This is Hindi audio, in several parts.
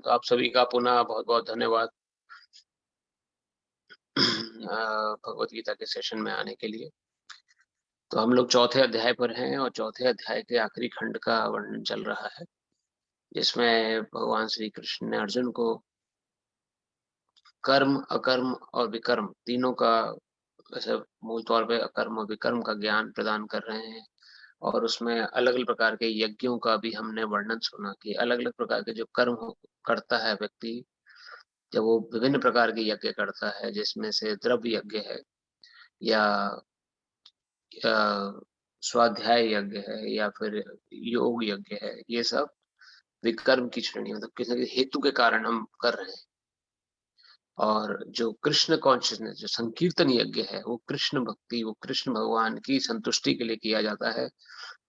तो आप सभी का पुनः बहुत-बहुत धन्यवाद भगवत गीता के सेशन में आने के लिए। तो हम लोग चौथे अध्याय पर हैं और चौथे अध्याय के आखिरी खंड का वर्णन चल रहा है, जिसमें भगवान श्री कृष्ण ने अर्जुन को कर्म, अकर्म और विकर्म तीनों का वैसे मूल तौर पे अकर्म और विकर्म का ज्ञान प्रदान कर रहे हैं। और उसमें अलग-अलग प्रकार के यज्ञों का भी हमने वर्णन सुना कि अलग-अलग प्रकार के जो कर्म करता है व्यक्ति, जब वो विभिन्न प्रकार के यज्ञ करता है, जिसमें से द्रव्य यज्ञ है या अ, स्वाध्याय यज्ञ है या फिर योग यज्ञ है, ये सब विकर्म की श्रेणी मतलब किसी न किसी हेतु के कारण हम कर रहे हैं। और जो कृष्ण कॉन्शियसनेस जो संकीर्तन यज्ञ है, वो कृष्ण भक्ति, वो कृष्ण भगवान की संतुष्टि के लिए किया जाता है।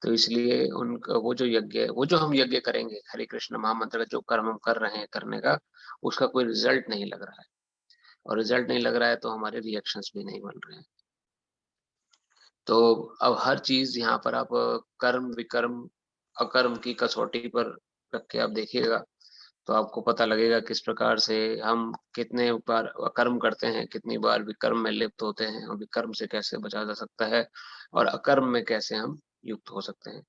तो इसलिए उनका वो जो यज्ञ है, वो जो हम यज्ञ करेंगे, हरे कृष्ण महामंत्र का जो कर्म हम कर रहे हैं करने का, उसका कोई रिजल्ट नहीं लग रहा है। और रिजल्ट नहीं लग रहा है तो हमारे रिएक्शंस भी नहीं बन रहे हैं। तो अब हर चीज़ यहाँ पर आप कर्म, विकर्म, अकर्म की कसौटी पर रख के आप देखिएगा, तो आपको पता लगेगा किस प्रकार से हम कितने बार अकर्म करते हैं, कितनी बार विकर्म में लिप्त होते हैं और विकर्म से कैसे बचा जा सकता है और अकर्म में कैसे हम युक्त हो सकते हैं।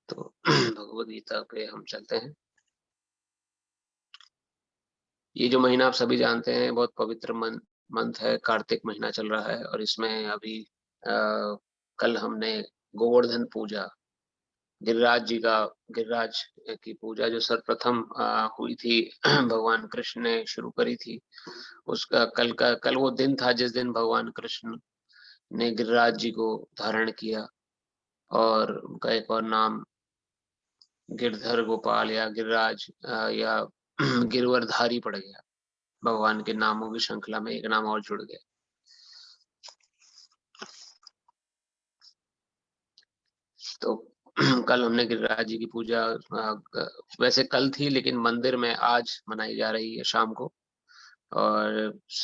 तो भगवद गीता पे हम चलते हैं। ये जो महीना आप सभी जानते हैं, बहुत पवित्र मंथ है, कार्तिक महीना चल रहा है और इसमें अभी कल हमने गोवर्धन पूजा गिरिराज जी का गिरिराज की पूजा जो सर्वप्रथम हुई थी भगवान कृष्ण ने शुरू करी थी। उसका कल वो दिन था जिस दिन भगवान कृष्ण ने गिरिराज जी को धारण किया और उनका एक और नाम गिरधर गोपाल या गिरिराज या गिरवरधारी पड़ गया। भगवान के नामों की श्रृंखला में एक नाम और जुड़ गया। तो कल हमने गिरिराज जी की पूजा वैसे कल थी लेकिन मंदिर में आज मनाई जा रही है शाम को। और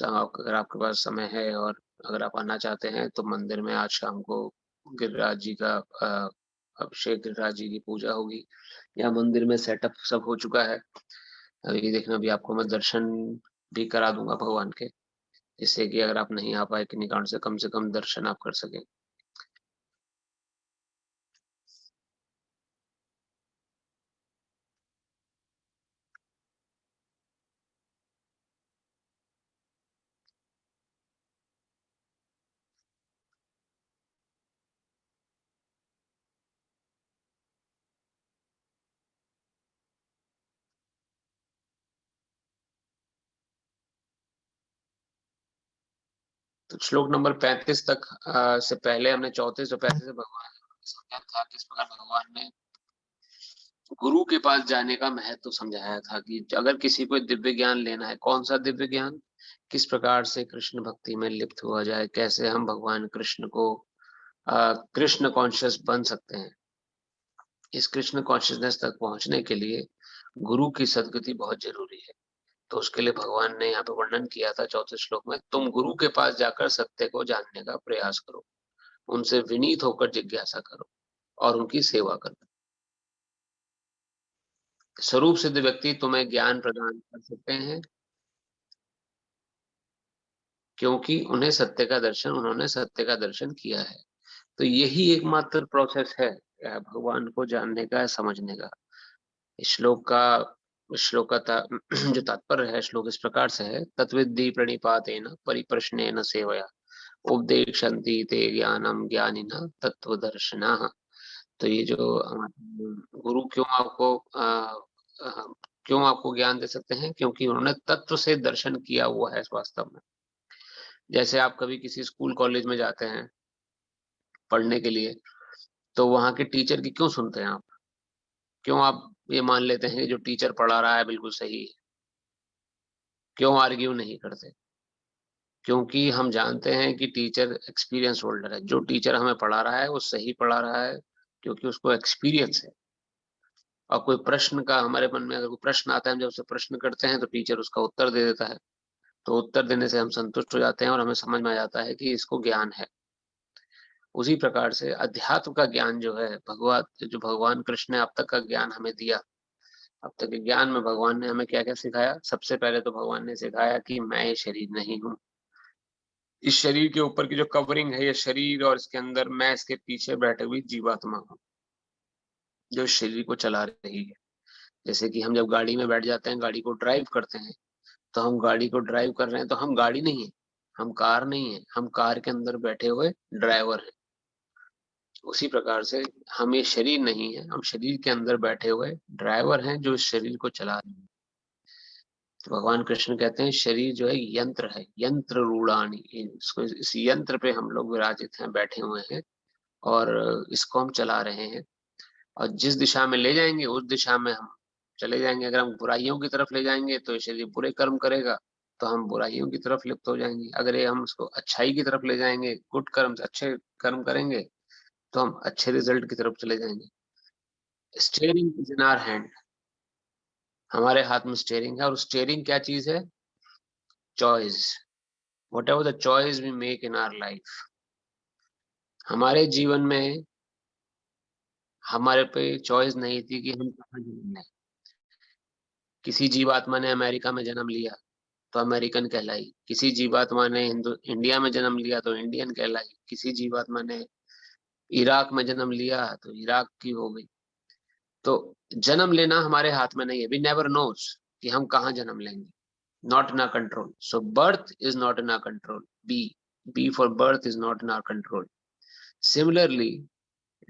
अगर आपके पास समय है और अगर आप आना चाहते हैं तो मंदिर में आज शाम को गिरिराज जी का अभिषेक गिरिराज जी की पूजा होगी। यहाँ मंदिर में सेटअप सब हो चुका है। अभी देखना अभी आपको मैं दर्शन भी करा दूंगा भगवान के, जिससे कि अगर आप नहीं आ पाए किन्हीं कारण से कम दर्शन आप कर सकें। तो श्लोक नंबर 35 तक से पहले हमने 34 और 35 से भगवान समझा था किस प्रकार भगवान ने गुरु के पास जाने का महत्व समझाया था कि अगर किसी को दिव्य ज्ञान लेना है, कौन सा दिव्य ज्ञान, किस प्रकार से कृष्ण भक्ति में लिप्त हुआ जाए, कैसे हम भगवान कृष्ण को कृष्ण कॉन्शियस बन सकते हैं। इस कृष्ण कॉन्शियसनेस तक पहुंचने के लिए गुरु की सदगति बहुत जरूरी है। तो उसके लिए भगवान ने यहाँ पे वर्णन किया था चौथे श्लोक में, तुम गुरु के पास जाकर सत्य को जानने का प्रयास करो, उनसे विनीत होकर जिज्ञासा करो और उनकी सेवा करो। स्वरूप सिद्ध व्यक्ति तुम्हें ज्ञान प्रदान कर सकते हैं क्योंकि उन्होंने सत्य का दर्शन किया है। तो यही एकमात्र प्रोसेस है भगवान को जानने का, समझने का। श्लोक का जो तात्पर्य है, श्लोक इस प्रकार से है, तत्विद्धि प्रणिपातेन परिप्रश्नेन सेवया उपदेक्षन्ति ते ज्ञानम ज्ञानिनः तत्वदर्शिनः। तो ये जो गुरु क्यों आपको ज्ञान दे सकते हैं, क्योंकि उन्होंने तत्व से दर्शन किया हुआ है वास्तव में। जैसे आप कभी किसी स्कूल कॉलेज में जाते हैं पढ़ने के लिए, तो वहाँ के टीचर की क्यों सुनते हैं आप? क्यों आप ये मान लेते हैं कि जो टीचर पढ़ा रहा है बिल्कुल सही है? क्यों आर्ग्यू नहीं करते? क्योंकि हम जानते हैं कि टीचर एक्सपीरियंस होल्डर है। जो टीचर हमें पढ़ा रहा है वो सही पढ़ा रहा है क्योंकि उसको एक्सपीरियंस है। और कोई प्रश्न का हमारे मन में अगर कोई प्रश्न आता है, हम जब उससे प्रश्न करते हैं तो टीचर उसका उत्तर दे देता है। तो उत्तर देने से हम संतुष्ट हो जाते हैं और हमें समझ में आ जाता है कि इसको ज्ञान है। उसी प्रकार से अध्यात्म का ज्ञान जो है, जो भगवान कृष्ण ने अब तक का ज्ञान हमें दिया, अब तक के ज्ञान में भगवान ने हमें क्या क्या सिखाया? सबसे पहले तो भगवान ने सिखाया कि मैं ये शरीर नहीं हूँ। इस शरीर के ऊपर की जो कवरिंग है ये शरीर, और इसके अंदर मैं इसके पीछे बैठे हुई जीवात्मा हूँ जो इस शरीर को चला रही है। जैसे कि हम जब गाड़ी में बैठ जाते हैं, गाड़ी को ड्राइव करते हैं, तो हम गाड़ी को ड्राइव कर रहे हैं, तो हम गाड़ी नहीं है, हम कार नहीं है, हम कार के अंदर बैठे हुए ड्राइवर हैं। उसी प्रकार से हम ये शरीर नहीं है, हम शरीर के अंदर बैठे हुए ड्राइवर हैं जो इस शरीर को चला रहे हैं। तो भगवान कृष्ण कहते हैं शरीर जो है यंत्र है, यंत्र रूढ़ानी, इसको, इस यंत्र पे हम लोग विराजित हैं, बैठे हुए हैं, और इसको हम चला रहे हैं। और जिस दिशा में ले जाएंगे उस दिशा में हम चले जाएंगे। अगर हम बुराइयों की तरफ ले जाएंगे तो ये शरीर बुरे कर्म करेगा, तो हम बुराइयों की तरफ लिप्त हो जाएंगे। अगर ये हम उसको अच्छाई की तरफ ले जाएंगे, गुड कर्म, अच्छे कर्म करेंगे, तो हम अच्छे रिजल्ट की तरफ चले जाएंगे। Steering is in our hand, हमारे हाथ में स्टेयरिंग है। और स्टेयरिंग क्या चीज है? Choice. Whatever the choice we make in our life, हमारे जीवन में हमारे पे चॉइस नहीं थी कि हम कहाँ जन्म लें। किसी जीवात्मा ने अमेरिका में जन्म लिया तो अमेरिकन कहलाई, किसी जीवात्मा ने हिंदू इंडिया में जन्म लिया तो इंडियन कहलाई, किसी जीवात्मा ने इराक में जन्म लिया तो इराक की हो गई। तो जन्म लेना हमारे हाथ में नहीं है। वी नेवर नोज कि हम कहाँ जन्म लेंगे। Not in our control. So birth is not in our control. B, B for birth is not in our control. Similarly,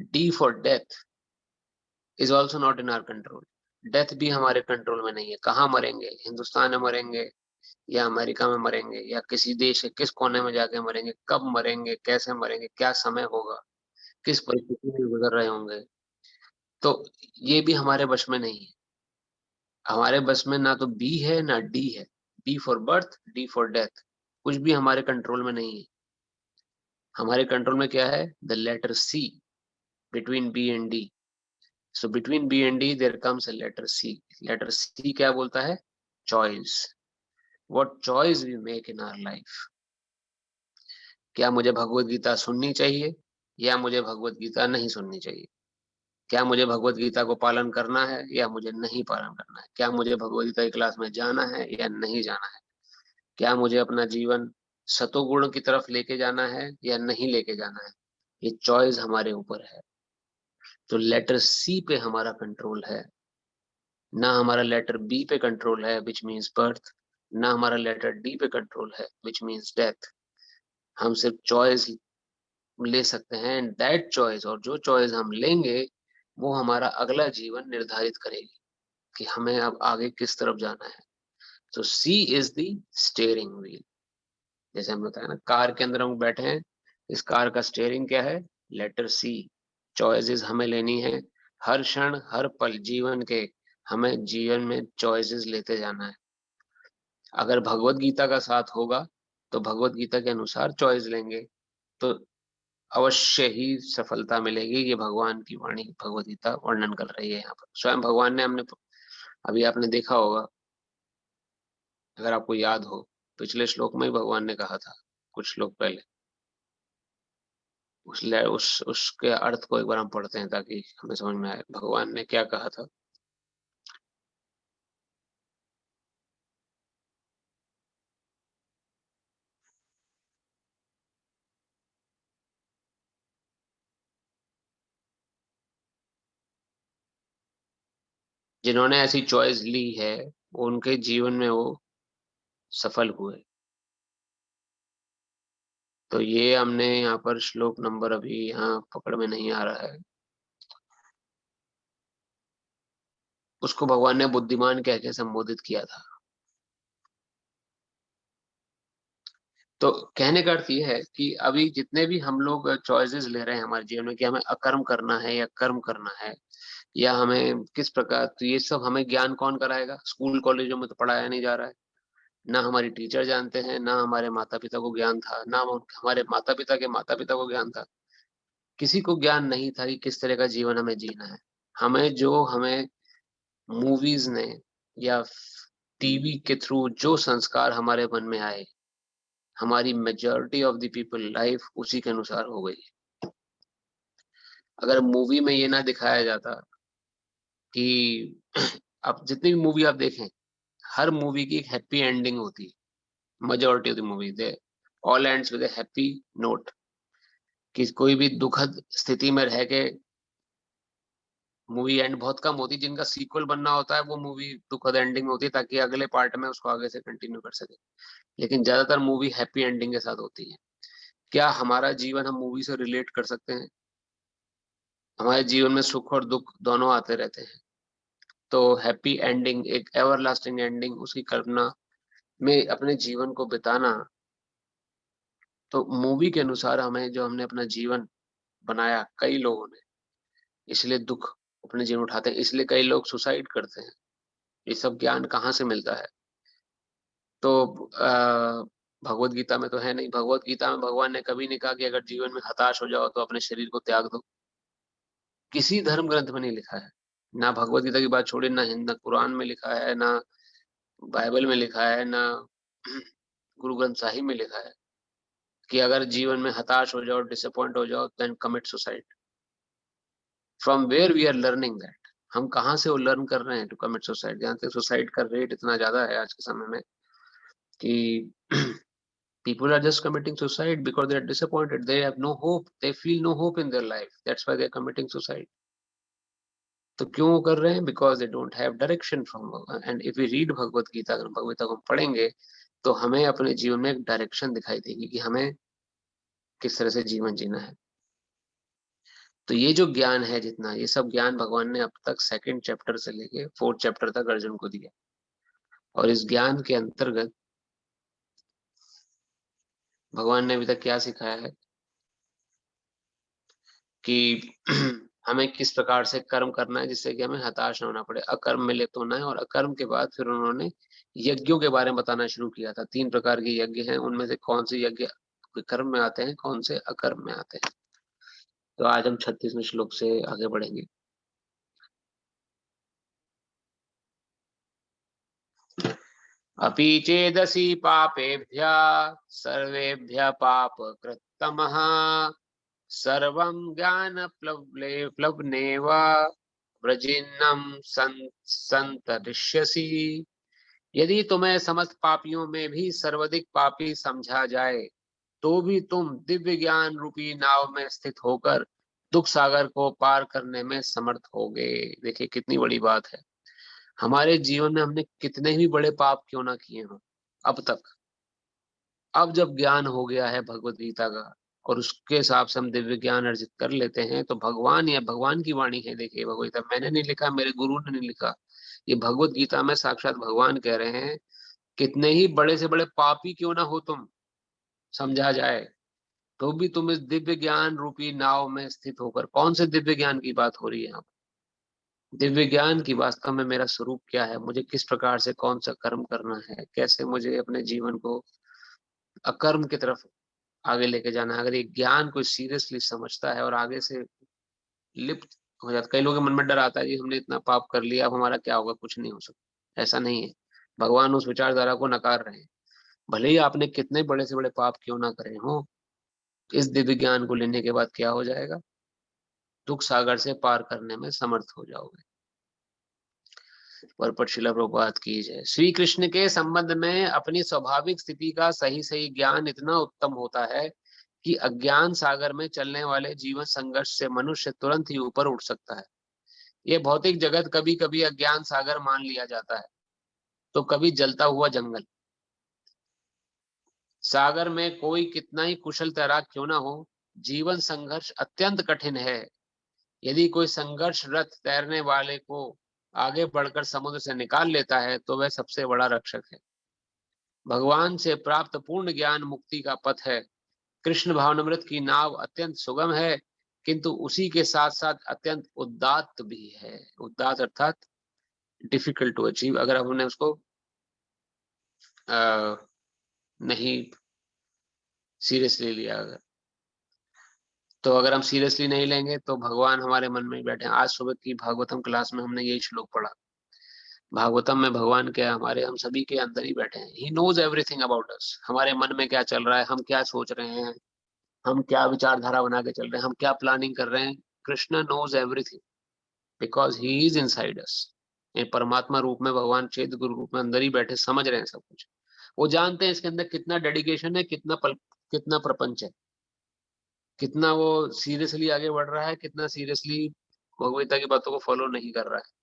D for death is also not in our control. Death भी हमारे कंट्रोल में नहीं है। कहाँ मरेंगे? हिंदुस्तान में मरेंगे या अमेरिका में मरेंगे या किसी देश के किस कोने में जाके मरेंगे, कब मरेंगे, कैसे मरेंगे, क्या समय होगा, किस परिस्थिति में गुजर रहे होंगे, तो ये भी हमारे बस में नहीं है। हमारे बस में ना तो बी है ना डी है। B for birth, D for death, कुछ भी हमारे कंट्रोल में नहीं है। हमारे कंट्रोल में क्या है? The letter C, between B and D. So between B and D there comes a letter C. Letter C क्या बोलता है? Choice. What choice we make in our life. क्या मुझे भगवत गीता सुननी चाहिए या मुझे भगवत गीता नहीं सुननी चाहिए? क्या मुझे भगवत गीता को पालन करना है या मुझे नहीं पालन करना है? क्या मुझे भगवत गीता की क्लास में जाना है या नहीं जाना है? क्या मुझे अपना जीवन सतोगुण की तरफ लेके जाना है या नहीं लेके जाना है? ये चॉइस हमारे ऊपर है। तो लेटर सी पे हमारा कंट्रोल है, ना हमारा लेटर बी पे कंट्रोल है, विच मीन्स बर्थ, ना हमारा लेटर डी पे कंट्रोल है, विच मीन्स डेथ। हम सिर्फ चॉइस ले सकते हैं, एंड दैट चॉइस, और जो चॉइस हम लेंगे वो हमारा अगला जीवन निर्धारित करेगी कि हमें अब आगे किस तरफ जाना है। तो सी इज द स्टेयरिंग व्हील। जैसे हम बताया ना, कार के अंदर हम बैठे हैं, इस कार का स्टेयरिंग क्या है? लेटर सी। चॉइसेस हमें लेनी है, हर क्षण हर पल जीवन के हमें जीवन में चॉइसेस लेते जाना है। अगर भगवत गीता का साथ होगा तो भगवत गीता के अनुसार चॉइस लेंगे तो अवश्य ही सफलता मिलेगी। ये भगवान की वाणी भगवत गीता वर्णन कर रही है। यहाँ पर स्वयं भगवान ने, हमने अभी आपने देखा होगा, अगर आपको याद हो, पिछले श्लोक में ही भगवान ने कहा था कुछ श्लोक पहले। उसके अर्थ को एक बार हम पढ़ते हैं ताकि हमें समझ में आए भगवान ने क्या कहा था। जिन्होंने ऐसी चॉइस ली है उनके जीवन में वो सफल हुए। तो ये हमने यहाँ पर श्लोक नंबर अभी यहाँ पकड़ में नहीं आ रहा है। उसको भगवान ने बुद्धिमान कह के संबोधित किया था। तो कहने का अर्थ ये है कि अभी जितने भी हम लोग चॉइसेस ले रहे हैं हमारे जीवन में कि हमें अकर्म करना है या कर्म करना है, या हमें किस प्रकार, तो ये सब हमें ज्ञान कौन कराएगा? स्कूल कॉलेजों में तो पढ़ाया नहीं जा रहा है। ना हमारी टीचर जानते हैं, ना हमारे माता पिता को ज्ञान था, ना हमारे माता पिता के माता पिता को ज्ञान था। किसी को ज्ञान नहीं था कि किस तरह का जीवन हमें जीना है। हमें मूवीज ने या टीवी के थ्रू जो संस्कार हमारे मन में आए, हमारी majority of the people life उसी के अनुसार हो गई। अगर मूवी में ये ना दिखाया जाता कि आप जितनी भी मूवी आप देखें, हर मूवी की एक हैप्पी एंडिंग होती है। Majority of the movie they all ends with a happy note, कि कोई भी दुखद स्थिति में रह के मूवी एंड बहुत कम होती, जिनका सीक्वल बनना होता है वो मूवी दुखद एंडिंग होती है ताकि अगले पार्ट में उसको आगे से कंटिन्यू कर सके। लेकिन ज्यादातर मूवी हैप्पी एंडिंग के साथ होती है। क्या हमारा जीवन हम मूवी से रिलेट कर सकते हैं? हमारे जीवन में सुख और दुख दोनों आते रहते हैं, तो हैप्पी एंडिंग, एक एवरलास्टिंग एंडिंग उसकी कल्पना में अपने जीवन को बिताना, तो मूवी के अनुसार हमें, जो हमने अपना जीवन बनाया कई लोगों ने, इसलिए दुख अपने जीवन उठाते हैं, इसलिए कई लोग सुसाइड करते हैं। ये सब ज्ञान कहाँ से मिलता है? तो भगवत गीता में तो है नहीं। भगवत गीता में भगवान ने कभी नहीं कहा कि अगर जीवन में हताश हो जाओ तो अपने शरीर को त्याग दो। किसी धर्म ग्रंथ में नहीं लिखा है। ना भगवत गीता की बात छोड़िए, ना हिंद, ना कुरान में लिखा है, ना बाइबल में लिखा है, ना गुरु ग्रंथ साहिब में लिखा है कि अगर जीवन में हताश हो जाओ, डिसअपॉइंट हो जाओ, then commit suicide. From where we are learning that? हम कहाँ से वो लर्न कर रहे हैं टू कमिट सुसाइड? जहाँ तक सुसाइड का रेट इतना ज्यादा है आज के समय में कि people are just committing suicide because they are disappointed, they have no hope, they feel no hope in their life, that's why they are committing suicide. तो क्यों कर रहे हैं? because they don't have direction from Bhagwan. And if we read Bhagavad Gita, अगर भगवत गीता को हम पढ़ेंगे तो हमें अपने जीवन में एक डायरेक्शन दिखाई देगी कि हमें किस तरह से जीवन जीना है। तो ये जो ज्ञान है, जितना ये सब ज्ञान भगवान ने अब तक सेकंड चैप्टर से लेके फोर्थ चैप्टर तक अर्जुन को दिया, और इस ज्ञान के अंतर्गत भगवान ने अभी तक क्या सिखाया है कि हमें किस प्रकार से कर्म करना है जिससे कि हमें हताश न होना पड़े, अकर्म में लिप्त होना है। और अकर्म के बाद फिर उन्होंने यज्ञों के बारे में बताना शुरू किया था। 3 प्रकार के यज्ञ हैं, उनमें से कौन से यज्ञ कर्म में आते हैं, कौन से अकर्म में आते हैं। तो आज हम 36वें श्लोक से आगे बढ़ेंगे। अपि चेदसि पापेभ्यः सर्वेभ्यः पापकृत्तमः सर्वं ज्ञानप्लवनेव व्रजिन्नं संतरिष्यसि। यदि तुम्हें समस्त पापियों में भी सर्वाधिक पापी समझा जाए तो भी तुम दिव्य ज्ञान रूपी नाव में स्थित होकर दुख सागर को पार करने में समर्थ होगे। देखिए कितनी बड़ी बात है। हमारे जीवन में हमने कितने ही बड़े पाप क्यों ना किए हों अब तक, अब जब ज्ञान हो गया है भगवत गीता का और उसके हिसाब से हम दिव्य ज्ञान अर्जित कर लेते हैं, तो भगवान, या भगवान की वाणी है, देखिए भगवत गीता मैंने नहीं लिखा, मेरे गुरु ने नहीं लिखा, ये भगवत गीता में साक्षात भगवान कह रहे हैं, कितने ही बड़े से बड़े पापी क्यों ना हो तुम, समझा जाए तो भी तुम इस दिव्य ज्ञान रूपी नाव में स्थित होकर, कौन से दिव्य ज्ञान की बात हो रही है यहाँ? दिव्य ज्ञान की वास्तव में मेरा स्वरूप क्या है, मुझे किस प्रकार से कौन सा कर्म करना है, कैसे मुझे अपने जीवन को अकर्म की तरफ आगे लेके जाना है। अगर ये ज्ञान कोई सीरियसली समझता है और आगे से लिप्त हो जाता, कई लोगों के मन में डर आता है कि हमने इतना पाप कर लिया, अब हमारा क्या होगा, कुछ नहीं हो सकता। ऐसा नहीं है, भगवान उस विचारधारा को नकार रहे हैं। भले ही आपने कितने बड़े से बड़े पाप क्यों ना करे हो, इस दिव्य ज्ञान को लेने के बाद क्या हो जाएगा, दुख सागर से पार करने में समर्थ हो जाओगे। पर शिला प्रभुपाद की जय। श्री कृष्ण के संबंध में अपनी स्वाभाविक स्थिति का सही सही ज्ञान इतना उत्तम होता है कि अज्ञान सागर में चलने वाले जीवन संघर्ष से मनुष्य तुरंत ही ऊपर उठ सकता है। ये भौतिक जगत कभी कभी अज्ञान सागर मान लिया जाता है, तो कभी जलता हुआ जंगल। सागर में कोई कितना ही कुशल तैराक क्यों ना हो, जीवन संघर्ष अत्यंत कठिन है। यदि कोई संघर्षरत तैरने वाले को आगे बढ़कर समुद्र से निकाल लेता है तो वह सबसे बड़ा रक्षक है। भगवान से प्राप्त पूर्ण ज्ञान मुक्ति का पथ है। कृष्ण भावनामृत की नाव अत्यंत सुगम है, किंतु उसी के साथ साथ अत्यंत उदात्त भी है। उदात्त अर्थात डिफिकल्ट टू अचीव, अगर हमने उसको नहीं सीरियसली लिया। अगर हम सीरियसली नहीं लेंगे तो भगवान हमारे मन में बैठे हैं। आज सुबह की भागवतम क्लास में हमने यही श्लोक पढ़ा। भागवतम में भगवान क्या, हमारे, हम सभी के अंदर ही बैठे हैं। He knows everything about us. हमारे मन में क्या चल रहा है, हम क्या सोच रहे हैं, हम क्या विचारधारा बना के चल रहे हैं, हम क्या प्लानिंग कर रहे हैं। Krishna knows everything because he is inside us. ये परमात्मा रूप में भगवान चेत गुरु रूप में अंदर ही बैठे समझ रहे हैं सब कुछ। वो जानते हैं इसके अंदर कितना डेडिकेशन है, कितना प्रपंच है, कितना वो सीरियसली आगे बढ़ रहा है, कितना सीरियसली भगवत की बातों को फॉलो नहीं कर रहा है।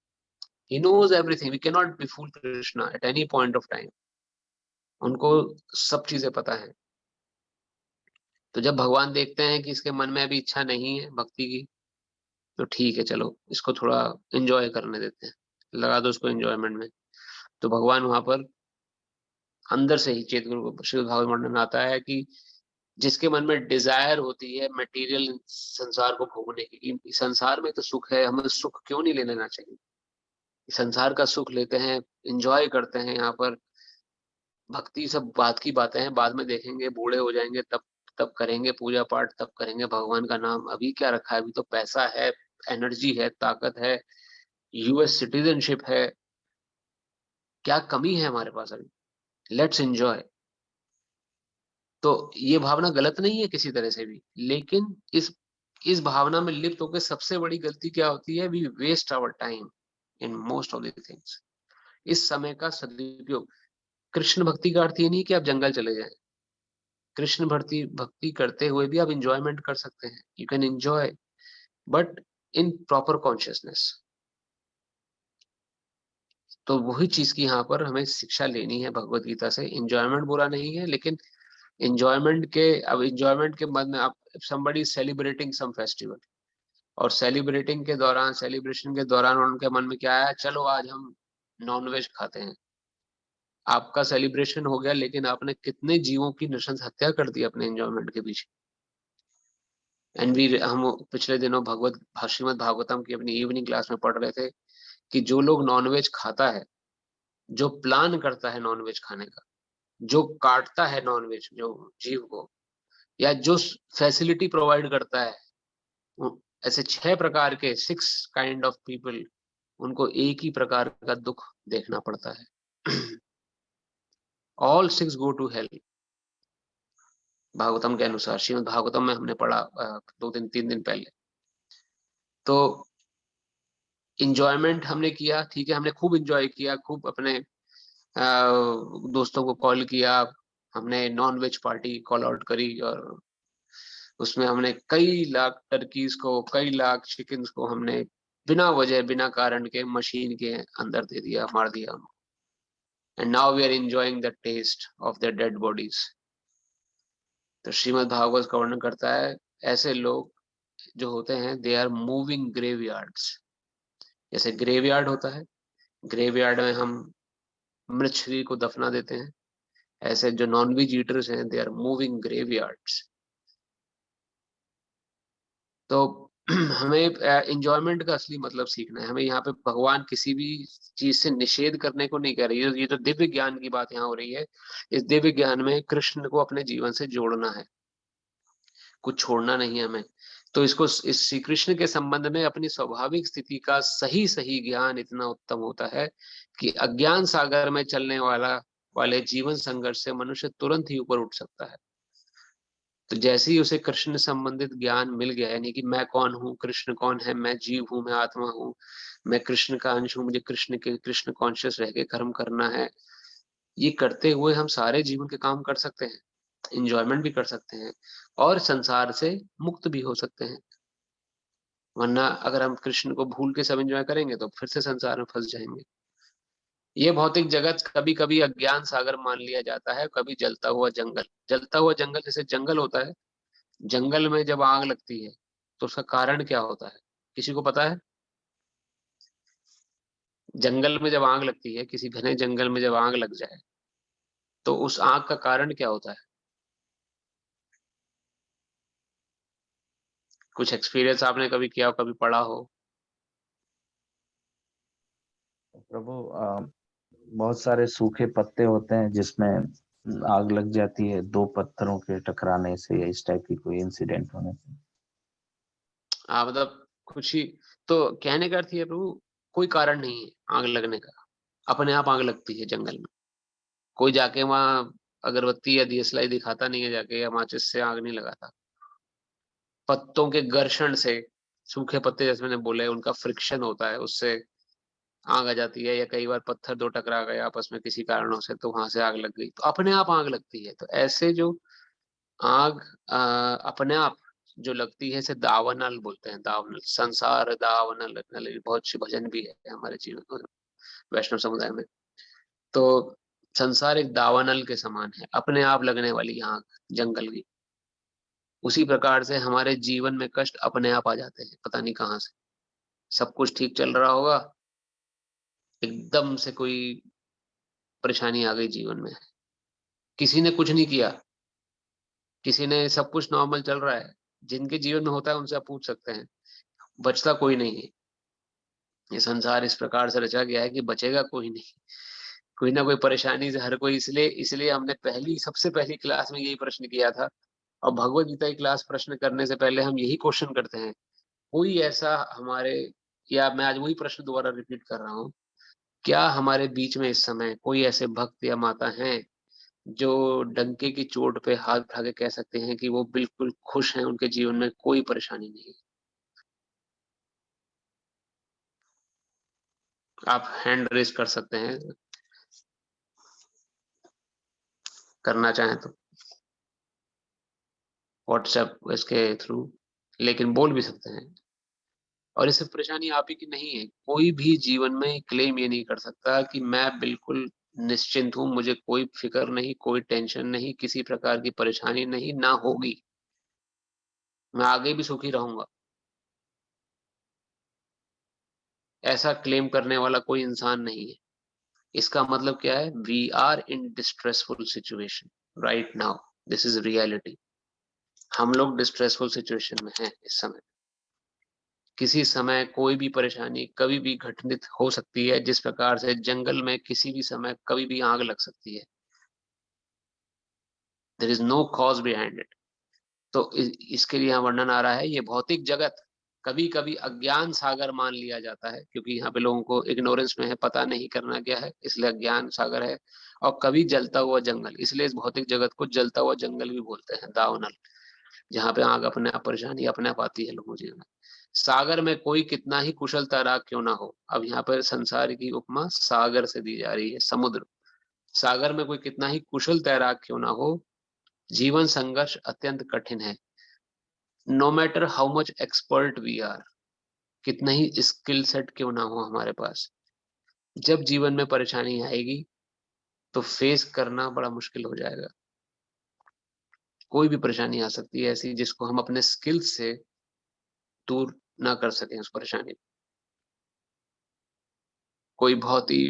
He knows everything. We cannot befool Krishna at any point of time. उनको सब चीजें पता है। तो जब भगवान देखते हैं कि इसके मन में अभी इच्छा नहीं है भक्ति की, तो ठीक है, चलो इसको थोड़ा एंजॉय करने देते हैं, लगा दो उसको एंजॉयमेंट में। तो भगवान वहां पर अंदर से ही चेत गुरु श्री भागवत मंडल में आता है कि जिसके मन में डिजायर होती है मटेरियल संसार को भोगने की, कि संसार में तो सुख है, हमें सुख क्यों नहीं ले लेना चाहिए, संसार का सुख लेते हैं, एंजॉय करते हैं। यहाँ पर भक्ति सब बात की बातें हैं, बाद में देखेंगे, बूढ़े हो जाएंगे तब तब करेंगे पूजा पाठ, तब करेंगे भगवान का नाम। अभी क्या रखा है, अभी तो पैसा है, एनर्जी है, ताकत है, यूएस सिटीजनशिप है, क्या कमी है हमारे पास अभी, लेट्स एंजॉय। तो ये भावना गलत नहीं है किसी तरह से भी, लेकिन इस भावना में लिप्त होकर सबसे बड़ी गलती क्या होती है, we waste our time in most of the things. इस समय का सदुपयोग। कृष्ण भक्ति का अर्थ ये नहीं कि आप जंगल चले जाएं, कृष्ण भक्ति करते हुए भी आप इंजॉयमेंट कर सकते हैं, you can enjoy but in proper consciousness. तो वही चीज की यहाँ पर हमें शिक्षा लेनी है भगवत गीता से। इंजॉयमेंट बुरा नहीं है, लेकिन इंजॉयमेंट के बाद में आप somebody सेलिब्रेटिंग सम फेस्टिवल, और सेलिब्रेशन के दौरान उनके मन में क्या आया, चलो आज हम नॉनवेज खाते हैं। आपका सेलिब्रेशन हो गया, लेकिन आपने कितने जीवों की नृशंस हत्या कर दी अपने एंजॉयमेंट के पीछे। हम पिछले दिनों श्रीमद् भागवतम की अपनी इवनिंग क्लास में पढ़ रहे थे कि जो लोग नॉनवेज खाता है, जो प्लान करता है नॉनवेज खाने का, जो काटता है नॉनवेज जो जीव को, या जो फैसिलिटी प्रोवाइड करता है, ऐसे 6 प्रकार के 6 काइंड ऑफ पीपल, उनको एक ही प्रकार का दुख देखना पड़ता है। All 6 go to hell, Bhagavatam के अनुसार। श्रीमद् भागवतम में हमने पढ़ा 2 दिन 3 दिन पहले। तो इंजॉयमेंट हमने किया, ठीक है, हमने खूब इंजॉय किया, खूब अपने दोस्तों को कॉल किया, हमने non veg party call out करी, और उसमें हमने कई लाख टर्कीज को, कई लाख चिकन्स को हमने बिना वजह बिना कारण के मशीन के अंदर दे दिया, मार दिया। And now we are enjoying the taste of the dead bodies. तो श्रीमद् भागवत का वर्णन करता है, ऐसे लोग जो होते हैं, दे आर मूविंग ग्रेवयार्ड्स। जैसे ग्रेवयार्ड होता है, ग्रेवयार्ड में हम मृत शरीर को दफना देते हैं, ऐसे जो नॉनवेज ईटर्स हैं, दे आर मूविंग ग्रेवयार्ड्स। तो हमें एंजॉयमेंट का असली मतलब सीखना है। हमें यहाँ पे भगवान किसी भी चीज से निषेध करने को नहीं कह रही है, ये तो दिव्य ज्ञान की बात यहाँ हो रही है। इस दिव्य ज्ञान में कृष्ण को अपने जीवन से जोड़ना है, कुछ छोड़ना नहीं है हमें। तो इस श्री कृष्ण के संबंध में अपनी स्वाभाविक स्थिति का सही सही ज्ञान इतना उत्तम होता है कि अज्ञान सागर में चलने वाले जीवन संघर्ष से मनुष्य तुरंत ही ऊपर उठ सकता है। तो जैसे ही उसे कृष्ण संबंधित ज्ञान मिल गया, यानी कि मैं कौन हूँ, कृष्ण कौन है, मैं जीव हूँ, मैं आत्मा हूँ, मैं कृष्ण का अंश हूँ, मुझे कृष्ण कॉन्शियस रह के कर्म करना है, ये करते हुए हम सारे जीवन के काम कर सकते हैं, इंजॉयमेंट भी कर सकते हैं, और संसार से मुक्त भी हो सकते हैं। वरना अगर हम कृष्ण को भूल के सब एंजॉय करेंगे तो फिर से संसार में फंस जाएंगे। ये भौतिक जगत कभी कभी अज्ञान सागर मान लिया जाता है, कभी जलता हुआ जंगल। जलता हुआ जंगल जैसे जंगल होता है, जंगल में जब आग लगती है तो उसका कारण क्या होता है, किसी को पता है? जंगल में जब आग लगती है, किसी घने जंगल में जब आग लग जाए, तो उस आग का कारण क्या होता है? कुछ एक्सपीरियंस आपने कभी किया हो, कभी पढ़ा हो? प्रभु बहुत सारे सूखे पत्ते होते हैं जिसमें आग लग जाती है, 2 पत्थरों के टकराने से या इस टाइप की कोई इंसिडेंट होने से। मतलब कुछ ही, तो कहने का अर्थ ये है प्रभु, कोई कारण नहीं है आग लगने का, अपने आप आग लगती है जंगल में। कोई जाके वहां अगरबत्ती या दियसलाई दिखाता नहीं है जाके, या माचिस से आग नहीं लगाता। पत्तों के घर्षण से, सूखे पत्ते जैसे मैंने बोले, उनका फ्रिक्शन होता है, उससे आग आ जाती है, या कई बार पत्थर दो टकरा गए आपस में किसी कारणों से तो वहां से आग लग गई, तो अपने आप आग लगती है। तो ऐसे जो आग अपने आप जो लगती है, इसे दावानल बोलते हैं। दावानल, संसार दावानल, नल, बहुत सी भजन भी है हमारे जीवन वैष्णव समुदाय में। तो संसार एक दावानल के समान है, अपने आप लगने वाली आग जंगल की। उसी प्रकार से हमारे जीवन में कष्ट अपने आप आ जाते हैं, पता नहीं कहाँ से। सब कुछ ठीक चल रहा होगा, एकदम से कोई परेशानी आ गई जीवन में। किसी ने कुछ नहीं किया, किसी ने, सब कुछ नॉर्मल चल रहा है। जिनके जीवन में होता है उनसे आप पूछ सकते हैं, बचता कोई नहीं है। ये संसार इस प्रकार से रचा गया है कि बचेगा कोई नहीं। कोई ना कोई परेशानी से हर कोई, इसलिए इसलिए हमने सबसे पहली क्लास में यही प्रश्न किया था। और भगवत गीता की क्लास प्रश्न करने से पहले हम यही क्वेश्चन करते हैं, कोई ऐसा हमारे, या मैं आज वही प्रश्न दोबारा रिपीट कर रहा हूँ, क्या हमारे बीच में इस समय कोई ऐसे भक्त या माता हैं जो डंके की चोट पे हाथ उठा के कह सकते हैं कि वो बिल्कुल खुश हैं, उनके जीवन में कोई परेशानी नहीं है? आप हैंड रेज कर सकते हैं, करना चाहें तो व्हाट्सएप इसके थ्रू, लेकिन बोल भी सकते हैं। और इससे परेशानी आप ही की नहीं है। कोई भी जीवन में क्लेम ये नहीं कर सकता कि मैं बिल्कुल निश्चिंत हूं, मुझे कोई फिक्र नहीं, कोई टेंशन नहीं, किसी प्रकार की परेशानी नहीं, ना होगी, मैं आगे भी सुखी रहूंगा। ऐसा क्लेम करने वाला कोई इंसान नहीं है। इसका मतलब क्या है? We are in distressful situation right now, this is reality. हम लोग डिस्ट्रेसफुल सिचुएशन में हैं इस समय। किसी समय कोई भी परेशानी कभी भी घटित हो सकती है, जिस प्रकार से जंगल में किसी भी समय कभी भी आग लग सकती है। There is no cause behind it. तो इसके लिए यहाँ वर्णन आ रहा है, ये भौतिक जगत कभी कभी अज्ञान सागर मान लिया जाता है, क्योंकि यहाँ पे लोगों को इग्नोरेंस में है, पता नहीं करना क्या है, इसलिए अज्ञान सागर है। और कभी जलता हुआ जंगल, इसलिए इस भौतिक जगत को जलता हुआ जंगल भी बोलते हैं, दावानल, जहाँ पे आग अपने आप, परेशानी अपने आप आती है लोगों के जीवन में। सागर में कोई कितना ही कुशल तैराक क्यों ना हो, अब यहाँ पर संसार की उपमा सागर से दी जा रही है, समुद्र। सागर में कोई कितना ही कुशल तैराक क्यों ना हो, जीवन संघर्ष अत्यंत कठिन है। No matter how much expert we are, कितना ही स्किल सेट क्यों ना हो हमारे पास, जब जीवन में परेशानी आएगी तो फेस करना बड़ा मुश्किल हो जाएगा। कोई भी परेशानी आ सकती है ऐसी जिसको हम अपने स्किल से दूर ना कर सकें उस परेशानी। कोई बहुत ही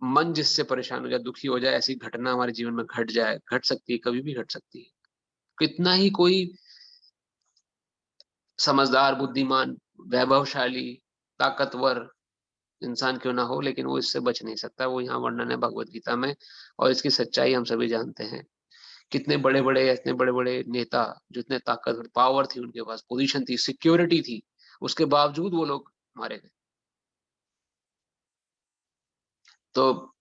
मन जिससे परेशान हो जाए, दुखी हो जाए, ऐसी घटना हमारे जीवन में घट जाए, घट सकती है, कभी भी घट सकती है। कितना ही कोई समझदार, बुद्धिमान, वैभवशाली, ताकतवर इंसान क्यों ना हो, लेकिन वो इससे बच नहीं सकता। वो यहाँ वर्णन है भगवत गीता में, और इसकी सच्चाई हम सभी जानते हैं। कितने बड़े बड़े, इतने बड़े बड़े नेता, जो इतने ताकतवर, पावर थी उनके पास, पोजीशन थी, सिक्योरिटी थी, उसके बावजूद वो लोग मारे गए। तो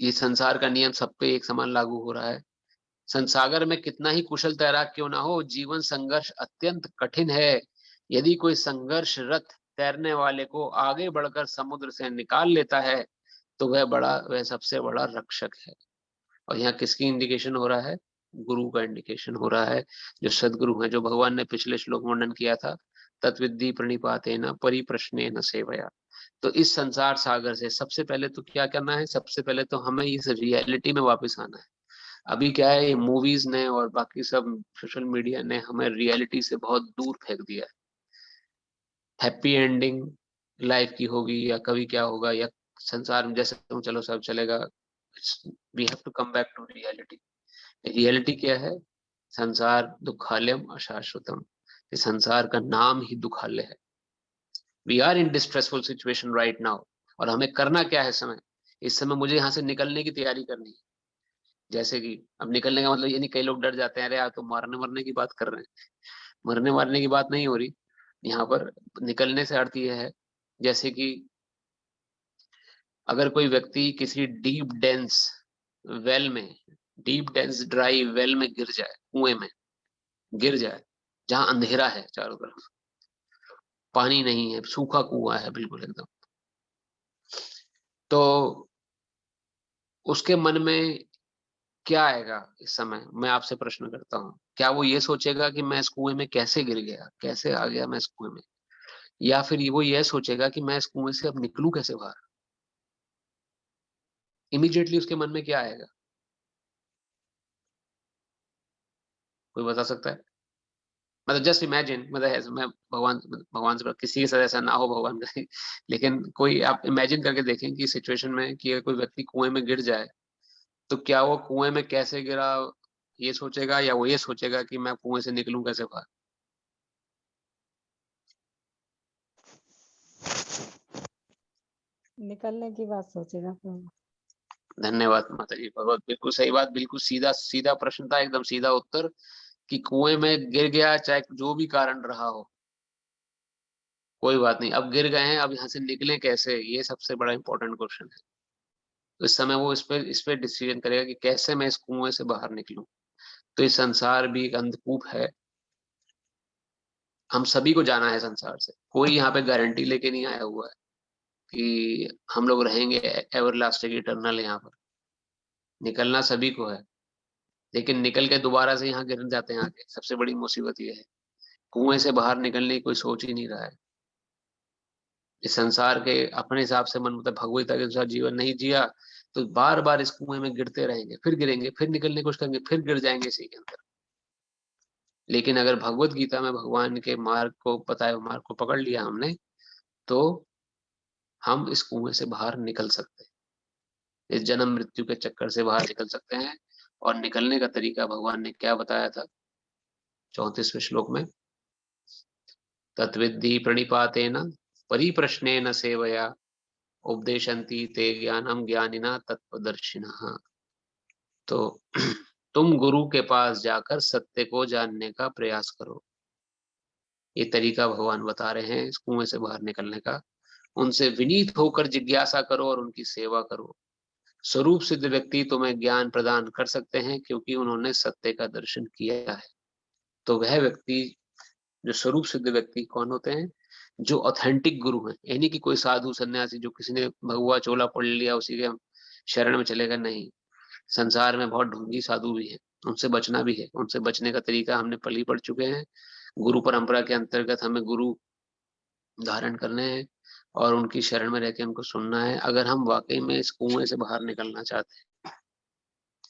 ये संसार का नियम सब पे एक समान लागू हो रहा है। संसागर में कितना ही कुशल तैराक क्यों ना हो, जीवन संघर्ष अत्यंत कठिन है। यदि कोई संघर्षरत तैरने वाले को आगे बढ़कर समुद्र से निकाल लेता है तो वह सबसे बड़ा रक्षक है। और यहाँ किसकी इंडिकेशन हो रहा है? गुरु का इंडिकेशन हो रहा है, जो सदगुरु है, जो भगवान ने पिछले श्लोक में वर्णन किया था, तत्विद्धि प्रणिपातेन परिप्रश्नेन सेवया। तो इस संसार सागर से सबसे पहले तो क्या करना है? सबसे पहले तो हमें इस रियलिटी में वापस आना है। अभी क्या है, ये मूवीज ने और बाकी सब सोशल मीडिया ने हमें रियलिटी से बहुत दूर फेंक दिया है। हैप्पी एंडिंग लाइफ की होगी, या कभी क्या होगा, या संसार में जैसे तुम चलो सब चलेगा। We have to come back to reality. Reality क्या है? संसार दुखालयम अशाश्वतम। ये संसार का नाम ही दुखालय है। We are in distressful situation right now. और हमें करना क्या है समय? इस समय मुझे यहाँ से निकलने की तैयारी करनी है। जैसे कि अब निकलने का मतलब ये नहीं, कई लोग डर जाते हैं, अरे यार तो मारने मरने की बात कर रहे हैं। मरने मारने की बात नहीं हो रही यहाँ पर। निकलने से अर्थ ये है, जैसे कि अगर कोई व्यक्ति किसी डीप डेंस वेल में, डीप डेंस ड्राई वेल में गिर जाए, कुएं में गिर जाए, जहां अंधेरा है चारों तरफ, पानी नहीं है, सूखा कुआं है बिल्कुल एकदम। तो उसके मन में क्या आएगा इस समय? मैं आपसे प्रश्न करता हूँ। क्या वो ये सोचेगा कि मैं इस कुएं में कैसे गिर गया, कैसे आ गया मैं इस कुएं में? या फिर वो ये सोचेगा कि मैं इस कुएं से अब निकलूं कैसे बाहर? इमीडिएटली उसके मन में क्या आएगा? कोई बता सकता है? मतलब जस्ट इमेजिन, मतलब मैं भगवान से किसी के साथ ऐसा ना हो, भगवान करे। लेकिन कोई आप इमेजिन करके देखें कि सिचुएशन में कि अगर कोई व्यक्ति कुएं में गिर जाए, तो क्या वो कुएं में कैसे गिरा ये सोचेगा, या वो ये सोचेगा कि मैं कुएं से निकलूं कैसे बाहर? निकलने की बात सोचेगा प्रभु। धन्यवाद माता जी, भगवत बिल्कुल सही बात, बिल्कुल सीधा सीधा प्रश्न था, एकदम सीधा उत्तर कि कुएं में गिर गया, चाहे जो भी कारण रहा हो, कोई बात नहीं, अब गिर गए हैं, अब यहाँ से निकले कैसे, ये सबसे बड़ा इंपॉर्टेंट क्वेश्चन है। तो इस समय वो इस पे डिसीजन करेगा कि कैसे मैं इस कुएं से बाहर निकलूं। तो ये संसार भी एक अंधकूप है, हम सभी को जाना है संसार से, कोई यहाँ पे गारंटी लेके नहीं आया हुआ है कि हम लोग रहेंगे एवरलास्टिंग इटर्नल यहाँ पर। निकलना सभी को है, लेकिन निकल के दोबारा से यहाँ गिर जाते हैं आगे, सबसे बड़ी मुसीबत ये है। कुएं से बाहर निकलने की कोई सोच ही नहीं रहा है। इस संसार के अपने हिसाब से मन मतलब भगवता के अनुसार जीवन नहीं जिया, तो बार बार इस कुएं में गिरते रहेंगे, फिर गिरेंगे, फिर निकलने की कोशिश करेंगे, फिर गिर जाएंगे इसी के अंदर। लेकिन अगर भगवत गीता में भगवान के मार्ग को बताए हुए मार्ग को पकड़ लिया हमने, तो हम इस कुएं से बाहर निकल सकते हैं, इस जन्म मृत्यु के चक्कर से बाहर निकल सकते हैं। और निकलने का तरीका भगवान ने क्या बताया था 34वें श्लोक में? तत्विद्धि प्रणिपातेन परिप्रश्नेन सेवया उपदेशन्ति ते ज्ञानम ज्ञानिना तत्वदर्शिनः। तो तुम गुरु के पास जाकर सत्य को जानने का प्रयास करो। ये तरीका भगवान बता रहे हैं इस कुएं से बाहर निकलने का। उनसे विनीत होकर जिज्ञासा करो और उनकी सेवा करो। स्वरूप सिद्ध व्यक्ति तुम्हें ज्ञान प्रदान कर सकते हैं, क्योंकि उन्होंने सत्य का दर्शन किया है। तो वह व्यक्ति, जो स्वरूप सिद्ध व्यक्ति कौन होते हैं? जो ऑथेंटिक गुरु हैं, यानी कि कोई साधु सन्यासी जो किसी ने भगवा चोला पढ़ लिया उसी के शरण में चलेगा नहीं। संसार में बहुत ढोंगी साधु भी हैं, उनसे बचना भी है। उनसे बचने का तरीका हमने पढ़ ही पढ़ चुके हैं। गुरु परंपरा के अंतर्गत हमें गुरु धारण करने हैं और उनकी शरण में रह के उनको सुनना है, अगर हम वाकई में इस कुएं से बाहर निकलना चाहते हैं।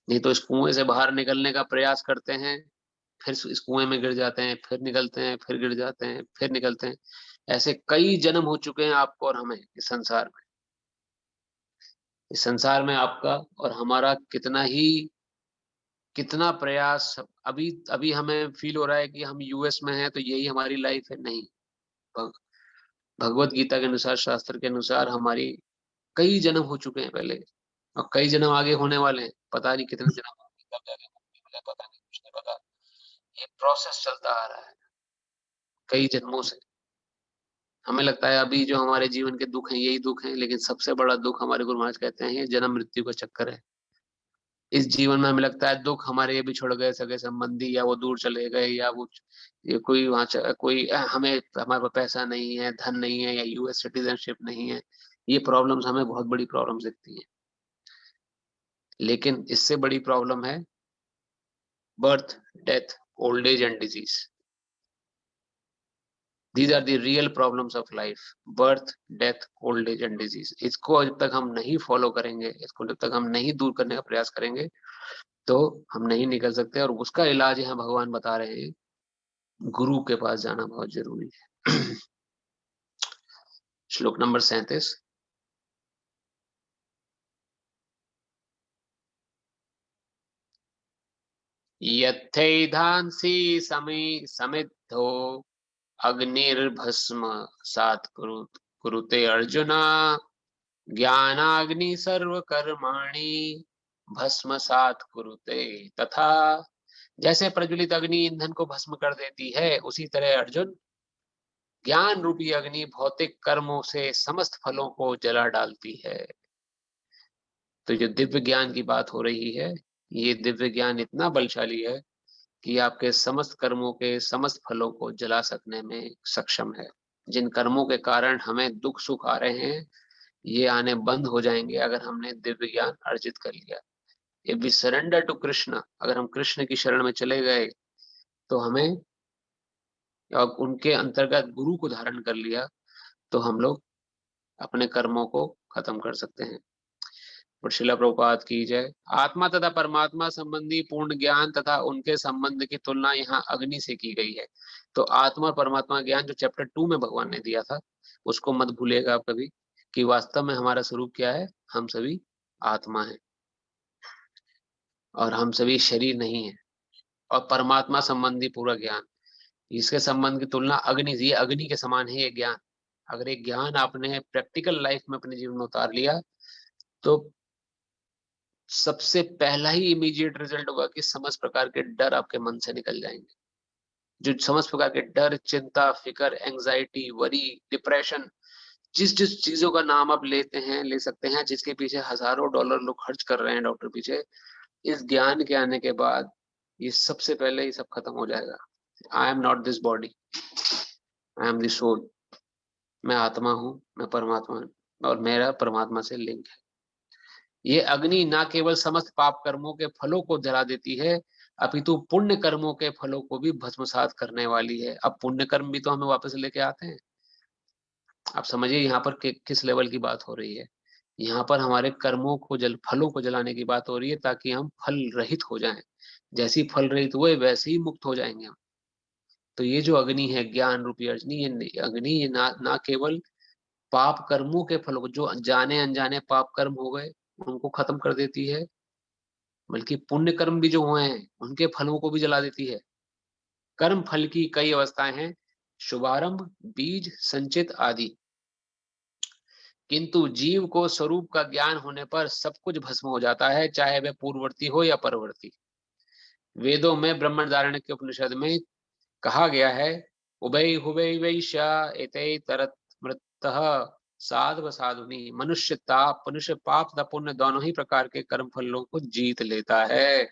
नहीं तो इस कुएं से बाहर निकलने का प्रयास करते हैं, फिर इस कुएं में गिर जाते हैं, फिर निकलते हैं, फिर गिर जाते हैं, फिर निकलते हैं। ऐसे कई जन्म हो चुके हैं आपको और हमें इस संसार में। इस संसार में आपका और हमारा कितना प्रयास। अभी अभी हमें फील हो रहा है कि हम यूएस में हैं तो यही हमारी लाइफ है। नहीं, भग, भगवत गीता के अनुसार, शास्त्र के अनुसार हमारी कई जन्म हो चुके हैं पहले, और कई जन्म आगे होने वाले हैं। पता नहीं कितने जन्म होंगे, कब जाके मुक्ति मिले, पता नहीं, कुछ नहीं पता। ये प्रोसेस चलता आ रहा है कई जन्मों से। हमें लगता है अभी जो हमारे जीवन के दुख हैं यही दुख हैं, लेकिन सबसे बड़ा दुख हमारे गुरु महाराज कहते हैं ये जन्म मृत्यु का चक्कर है। इस जीवन में हमें लगता है दुख हमारे ये बिछुड़ गए सगे संबंधी, या वो दूर चले गए, या वो ये कोई वहां कोई हमें, हमारे पास पैसा नहीं है, धन नहीं है, या यूएस सिटीजनशिप नहीं है। ये प्रॉब्लम्स हमें बहुत बड़ी प्रॉब्लम्स दिखती हैं, लेकिन इससे बड़ी प्रॉब्लम है birth, death, old age and disease. These are the real problems of life: birth, death, old age and disease. इसको जब तक हम नहीं फॉलो करेंगे, इसको जब तक हम नहीं दूर करने का प्रयास करेंगे, तो हम नहीं निकल सकते। और उसका इलाज यहाँ भगवान बता रहे हैं, गुरु के पास जाना बहुत जरूरी है। श्लोक नंबर 37। यथैधांसि समिद्धो अग्निर्भस्म सात् कुरुते अर्जुना ज्ञानाग्नि सर्वकर्माणि भस्मसात् कुरुते तथा। जैसे प्रज्वलित अग्नि ईंधन को भस्म कर देती है, उसी तरह अर्जुन ज्ञान रूपी अग्नि भौतिक कर्मों से समस्त फलों को जला डालती है। तो जो दिव्य ज्ञान की बात हो रही है, ये दिव्य ज्ञान इतना बलशाली है कि आपके समस्त कर्मों के समस्त फलों को जला सकने में सक्षम है। जिन कर्मों के कारण हमें दुख सुख आ रहे हैं, ये आने बंद हो जाएंगे अगर हमने दिव्य ज्ञान अर्जित कर लिया। If we surrender to Krishna, अगर हम कृष्ण की शरण में चले गए तो हमें, और उनके अंतर्गत गुरु को धारण कर लिया, तो हम लोग अपने कर्मों को खत्म कर सकते हैं। और शिला प्रभुपाद की जय। आत्मा तथा परमात्मा संबंधी पूर्ण ज्ञान तथा उनके संबंध की तुलना यहाँ अग्नि से की गई है। तो आत्मा और परमात्मा ज्ञान जो चैप्टर 2 में भगवान ने दिया था, उसको मत भूलिएगा आप कभी, कि वास्तव में हमारा स्वरूप क्या है। हम सभी आत्मा है और हम सभी शरीर नहीं है। और परमात्मा संबंधी पूरा ज्ञान, इसके संबंध की तुलना अग्नि, ये अग्नि के समान है ये ज्ञान। अगर एक ज्ञान आपने प्रैक्टिकल लाइफ में अपने जीवन में उतार लिया, तो सबसे पहला ही इमीडिएट रिजल्ट होगा कि समस्त प्रकार के डर आपके मन से निकल जाएंगे। जो समस्त प्रकार के डर, चिंता, फिकर, एंजाइटी, वरी, डिप्रेशन, जिस जिस चीजों का नाम आप लेते हैं, ले सकते हैं, जिसके पीछे हजारों डॉलर लोग खर्च कर रहे हैं डॉक्टर पीछे, इस ज्ञान के आने के बाद ये सबसे पहले ये सब खत्म हो जाएगा। I am not this body, I am this soul. मैं आत्मा हूं, मैं परमात्मा हूं, और मेरा परमात्मा से लिंक है। ये अग्नि ना केवल समस्त पाप कर्मों के फलों को जला देती है, अपितु पुण्य कर्मों के फलों को भी भस्मसात करने वाली है। अब पुण्य कर्म भी तो हमें वापस लेके आते हैं। आप समझिए यहाँ पर किस लेवल की बात हो रही है। यहाँ पर हमारे कर्मों को फलों को जलाने की बात हो रही है, ताकि हम फल रहित हो जाएं। जैसे ही फल रहित हुए वैसे ही मुक्त हो जाएंगे हम। तो ये जो अग्नि है, ज्ञान रूपी अग्नि, ये अग्नि, ये ना केवल पाप कर्मों के फलों को, जो जाने अनजाने पाप कर्म हो गए, उनको खत्म कर देती है, बल्कि पुण्य कर्म भी जो हुए हैं उनके फलों को भी जला देती है। कर्म फल की कई अवस्थाएं हैं, शुभारंभ, बीज, संचित आदि। किंतु जीव को स्वरूप का ज्ञान होने पर सब कुछ भस्म हो जाता है, चाहे वह पूर्ववर्ती हो या परवर्ती। वेदों में ब्रह्मधारण्य के उपनिषद में कहा गया है, उभय हुभय वैश्या एतै तरत मृतः साधव साधुनी। मनुष्य पाप तथा पुण्य दोनों ही प्रकार के कर्म फलों को जीत लेता है।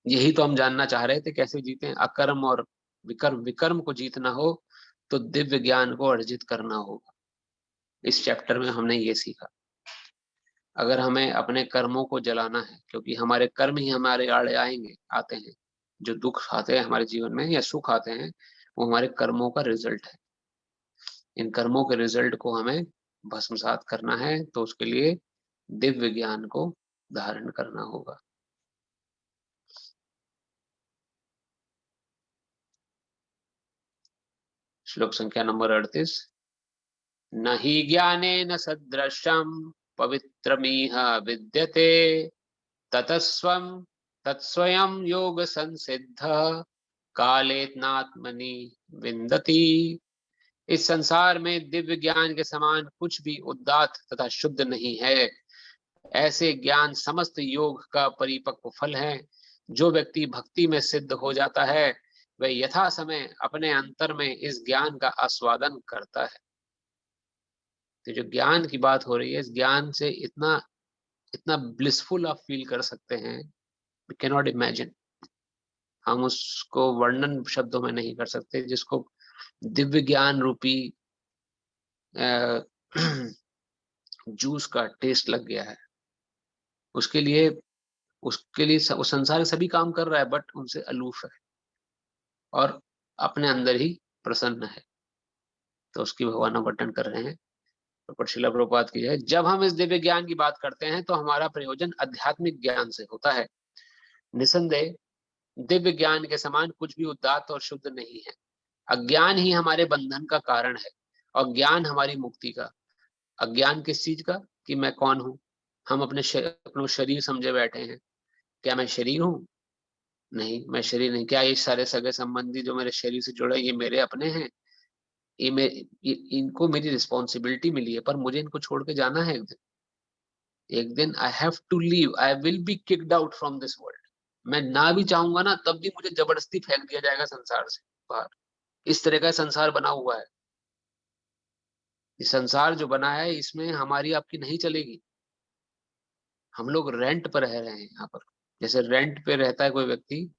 यही तो हम जानना चाह रहे थे, कैसे जीते। अकर्म और विकर्म, विकर्म को जीतना हो तो दिव्य ज्ञान को अर्जित करना होगा। इस चैप्टर में हमने ये सीखा। अगर हमें अपने कर्मों को जलाना है, क्योंकि हमारे कर्म ही हमारे आड़े आते हैं, जो दुख आते हैं हमारे जीवन में या सुख आते हैं, वो हमारे कर्मों का रिजल्ट है। इन कर्मों के रिजल्ट को हमें भस्मसात करना है, तो उसके लिए दिव्य ज्ञान को धारण करना होगा। श्लोक संख्या नंबर 38। न हि ज्ञानेन सदृशं पवित्रमिह विद्यते, ततस्वं तत्स्वयं योग संसिद्ध कालेनात्मनि विन्दति। इस संसार में दिव्य ज्ञान के समान कुछ भी उदात्त तथा शुद्ध नहीं है। ऐसे ज्ञान समस्त योग का परिपक्व फल है। जो व्यक्ति भक्ति में सिद्ध हो जाता है, वह यथा समय अपने अंतर में इस ज्ञान का आस्वादन करता है। तो जो ज्ञान की बात हो रही है, इस ज्ञान से इतना इतना ब्लिसफुल आप फील कर सकते हैं, वी कैन नॉट इमेजिन। हम उसको वर्णन शब्दों में नहीं कर सकते, जिसको दिव्य ज्ञान रूपी जूस का टेस्ट लग गया है, उसके लिए उस संसार सभी काम कर रहा है, बट उनसे अलूफ है और अपने अंदर ही प्रसन्न है। तो उसकी भगवान वर्णन कर रहे हैं। तो शिला प्रभुपाद की है, जब हम इस दिव्य ज्ञान की बात करते हैं तो हमारा प्रयोजन आध्यात्मिक ज्ञान से होता है। निसंदेह दिव्य ज्ञान के समान कुछ भी उदात्त और शुद्ध नहीं है। अज्ञान ही हमारे बंधन का कारण है और ज्ञान हमारी मुक्ति का। अज्ञान किस चीज का, कि मैं कौन हूं। हम अपने शरीर समझे बैठे हैं। क्या मैं शरीर हूं? नहीं, मैं शरीर नहीं। क्या ये सारे सगे संबंधी जो मेरे शरीर से जुड़े, ये मेरे अपने हैं? इनको मेरी रिस्पॉन्सिबिलिटी मिली है, पर मुझे इनको छोड़ के जाना है। एक दिन I have to leave, I will be kicked out from this world. मैं ना भी चाहूंगा ना, तब भी मुझे जबरदस्ती फेंक दिया जाएगा संसार से बाहर। इस तरह का संसार बना हुआ है। ये संसार जो बना है, इसमें हमारी आपकी नहीं चलेगी। हम लोग रेंट पर रह रहे हैं यहाँ पर। जैसे रेंट पे रहता है कोई व्यक्ति,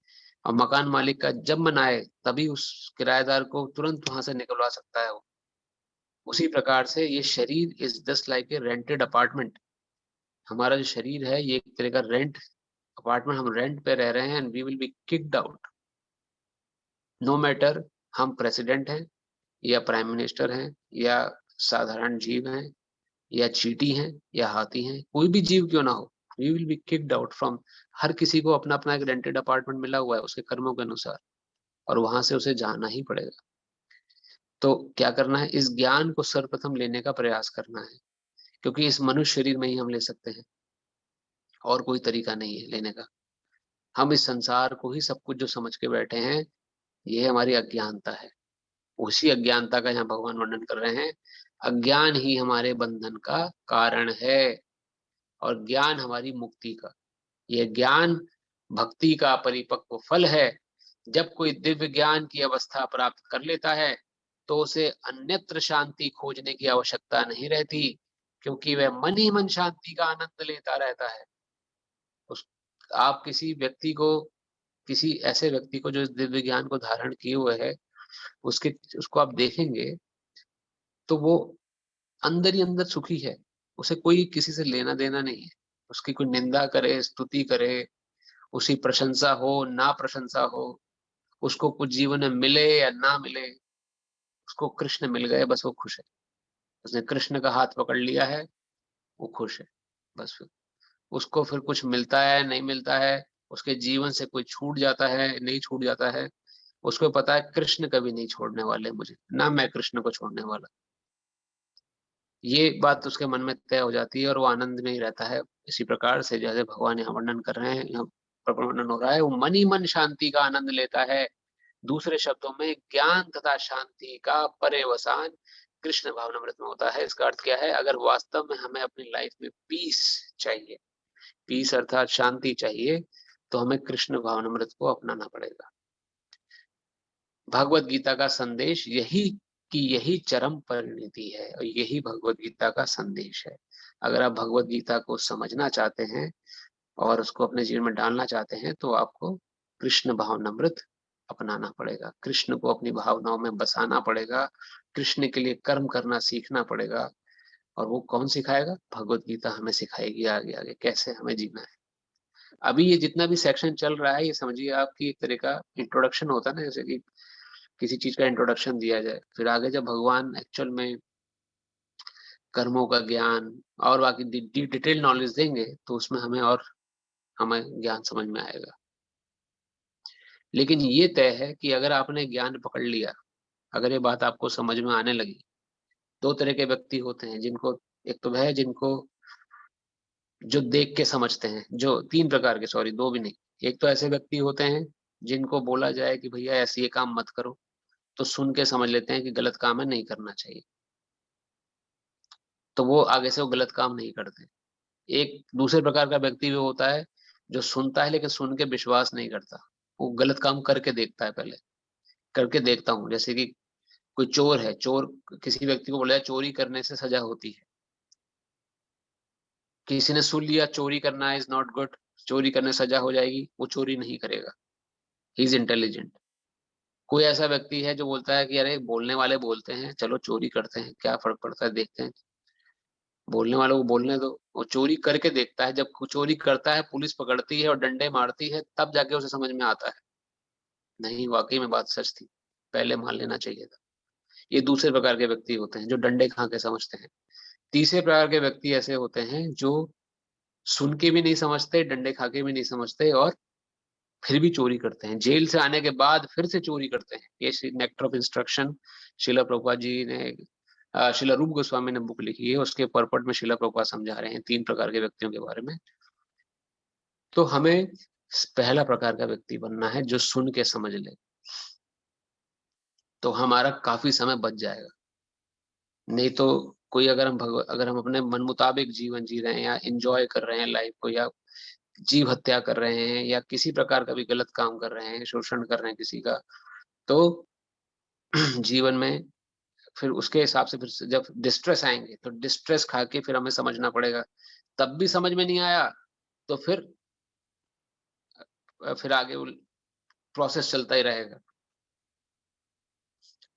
और मकान मालिक का जब मन आए तभी उस किराएदार को तुरंत वहां से निकलवा सकता है वो। उसी प्रकार से ये शरीर is just like a rented apartment. हमारा जो शरीर है ये एक तरह का रेंट अपार्टमेंट, हम रेंट पे रह रहे हैं and we will be kicked out. No matter हम प्रेसिडेंट हैं या प्राइम मिनिस्टर हैं या साधारण जीव हैं या चींटी हैं या हाथी हैं, कोई भी जीव क्यों ना हो, we will be kicked out from. हर किसी को अपना अपना एक रेंटेड अपार्टमेंट मिला हुआ है उसके कर्मों के अनुसार, और वहां से उसे जाना ही पड़ेगा। तो क्या करना है, इस ज्ञान को सर्वप्रथम लेने का प्रयास करना है, क्योंकि इस मनुष्य शरीर में ही हम ले सकते हैं, और कोई तरीका नहीं है लेने का। हम इस संसार को ही सब कुछ जो समझ के बैठे हैं, ये हमारी अज्ञानता है। उसी अज्ञानता का यहाँ भगवान वर्णन कर रहे हैं। अज्ञान ही हमारे बंधन का कारण है और ज्ञान हमारी मुक्ति का। यह ज्ञान भक्ति का परिपक्व फल है। जब कोई दिव्य ज्ञान की अवस्था प्राप्त कर लेता है तो उसे अन्यत्र शांति खोजने की आवश्यकता नहीं रहती, क्योंकि वह मन ही मन शांति का आनंद लेता रहता है। उस आप किसी व्यक्ति को, किसी ऐसे व्यक्ति को जो इस दिव्य ज्ञान को धारण किए हुए है, उसके उसको आप देखेंगे तो वो अंदर ही अंदर सुखी है। उसे कोई किसी से लेना देना नहीं है। उसकी कोई निंदा करे, स्तुति करे, उसकी प्रशंसा हो ना प्रशंसा हो, उसको कुछ जीवन में मिले या ना मिले, उसको कृष्ण मिल गए बस वो खुश है। उसने कृष्ण का हाथ पकड़ लिया है, वो खुश है। बस फिर उसको फिर कुछ मिलता है नहीं मिलता है, उसके जीवन से कोई छूट जाता है नहीं छूट जाता है, उसको पता है कृष्ण कभी नहीं छोड़ने वाले मुझे, ना मैं कृष्ण को छोड़ने वाला। ये बात उसके मन में तय हो जाती है और वो आनंद में ही रहता है। इसी प्रकार से जैसे भगवान यहाँ वर्णन कर रहे हैं, यहाँ पर वर्णन हो रहा है, वो मन ही मन शांति का आनंद लेता है। दूसरे शब्दों में ज्ञान तथा शांति का पर्यवसान कृष्ण भावनामृत में होता है। इसका अर्थ क्या है, अगर वास्तव में हमें अपनी लाइफ में पीस चाहिए, पीस अर्थात शांति चाहिए, तो हमें कृष्ण भावनामृत को अपनाना पड़ेगा। भगवत गीता का संदेश यही कि यही चरम परिणति है और यही भगवत गीता का संदेश है। अगर आप भगवत गीता को समझना चाहते हैं और उसको अपने जीवन में डालना चाहते हैं तो आपको कृष्ण भावनामृत अपनाना पड़ेगा, कृष्ण को अपनी भावनाओं में बसाना पड़ेगा, कृष्ण के लिए कर्म करना सीखना पड़ेगा। और वो कौन सिखाएगा, भगवत गीता हमें सिखाएगी आगे आगे कैसे हमें जीना है। अभी ये जितना भी सेक्शन चल रहा है ये समझिए आपकी एक तरह का इंट्रोडक्शन होता है ना, जैसे कि किसी चीज का इंट्रोडक्शन दिया जाए, फिर आगे जब भगवान एक्चुअल में कर्मों का ज्ञान और बाकी डिटेल नॉलेज देंगे तो उसमें हमें और हमें ज्ञान समझ में आएगा। लेकिन ये तय है कि अगर आपने ज्ञान पकड़ लिया, अगर ये बात आपको समझ में आने लगी, दो तरह के व्यक्ति होते हैं जिनको, एक तो वह जिनको जो देख के समझते हैं, जो तीन प्रकार के, सॉरी दो भी नहीं, एक तो ऐसे व्यक्ति होते हैं जिनको बोला जाए कि भैया ऐसे ये काम मत करो तो सुन के समझ लेते हैं कि गलत काम है नहीं करना चाहिए, तो वो आगे से वो गलत काम नहीं करते। एक दूसरे प्रकार का व्यक्ति भी होता है जो सुनता है लेकिन सुन के विश्वास नहीं करता, वो गलत काम करके देखता है, पहले करके देखता हूँ। जैसे कि कोई चोर है, चोर किसी व्यक्ति को बोला चोरी करने से सजा होती है, किसी ने सुन लिया चोरी करना इज नॉट गुड, चोरी करने सजा हो जाएगी, वो चोरी नहीं करेगा, ही इज इंटेलिजेंट। कोई ऐसा व्यक्ति है जो बोलता है कि अरे बोलने वाले बोलते हैं चलो चोरी करते हैं, क्या फर्क पड़ता है, देखते हैं, बोलने वालों को बोलने दो। वो चोरी करके देखता है, जब चोरी करता है पुलिस पकड़ती है और डंडे मारती है तब जाके उसे समझ में आता है नहीं वाकई में बात सच थी, पहले मान लेना चाहिए था। ये दूसरे प्रकार के व्यक्ति होते हैं जो डंडे खा के समझते हैं। तीसरे प्रकार के व्यक्ति ऐसे होते हैं जो सुन के भी नहीं समझते, डंडे खा के भी नहीं समझते और फिर भी चोरी करते हैं, जेल से आने के बाद फिर से चोरी करते हैं। ये नेक्टर ऑफ इंस्ट्रक्शन शिला प्रभुपाद जी ने, शिला रूप गोस्वामी ने बुक लिखी है, उसके पर्पट में शिला प्रभुपाद समझा रहे हैं तीन प्रकार के व्यक्तियों के बारे में। तो हमें पहला प्रकार का व्यक्ति बनना है जो सुन के समझ ले, तो हमारा काफी समय बच जाएगा। नहीं तो कोई अगर हम अपने मन मुताबिक जीवन जी रहे हैं या एंजॉय कर रहे हैं लाइफ को, या जीव हत्या कर रहे हैं या किसी प्रकार का भी गलत काम कर रहे हैं, शोषण कर रहे हैं किसी का, तो जीवन में फिर उसके हिसाब से फिर जब डिस्ट्रेस आएंगे तो डिस्ट्रेस खा के फिर हमें समझना पड़ेगा। तब भी समझ में नहीं आया तो फिर आगे प्रोसेस चलता ही रहेगा।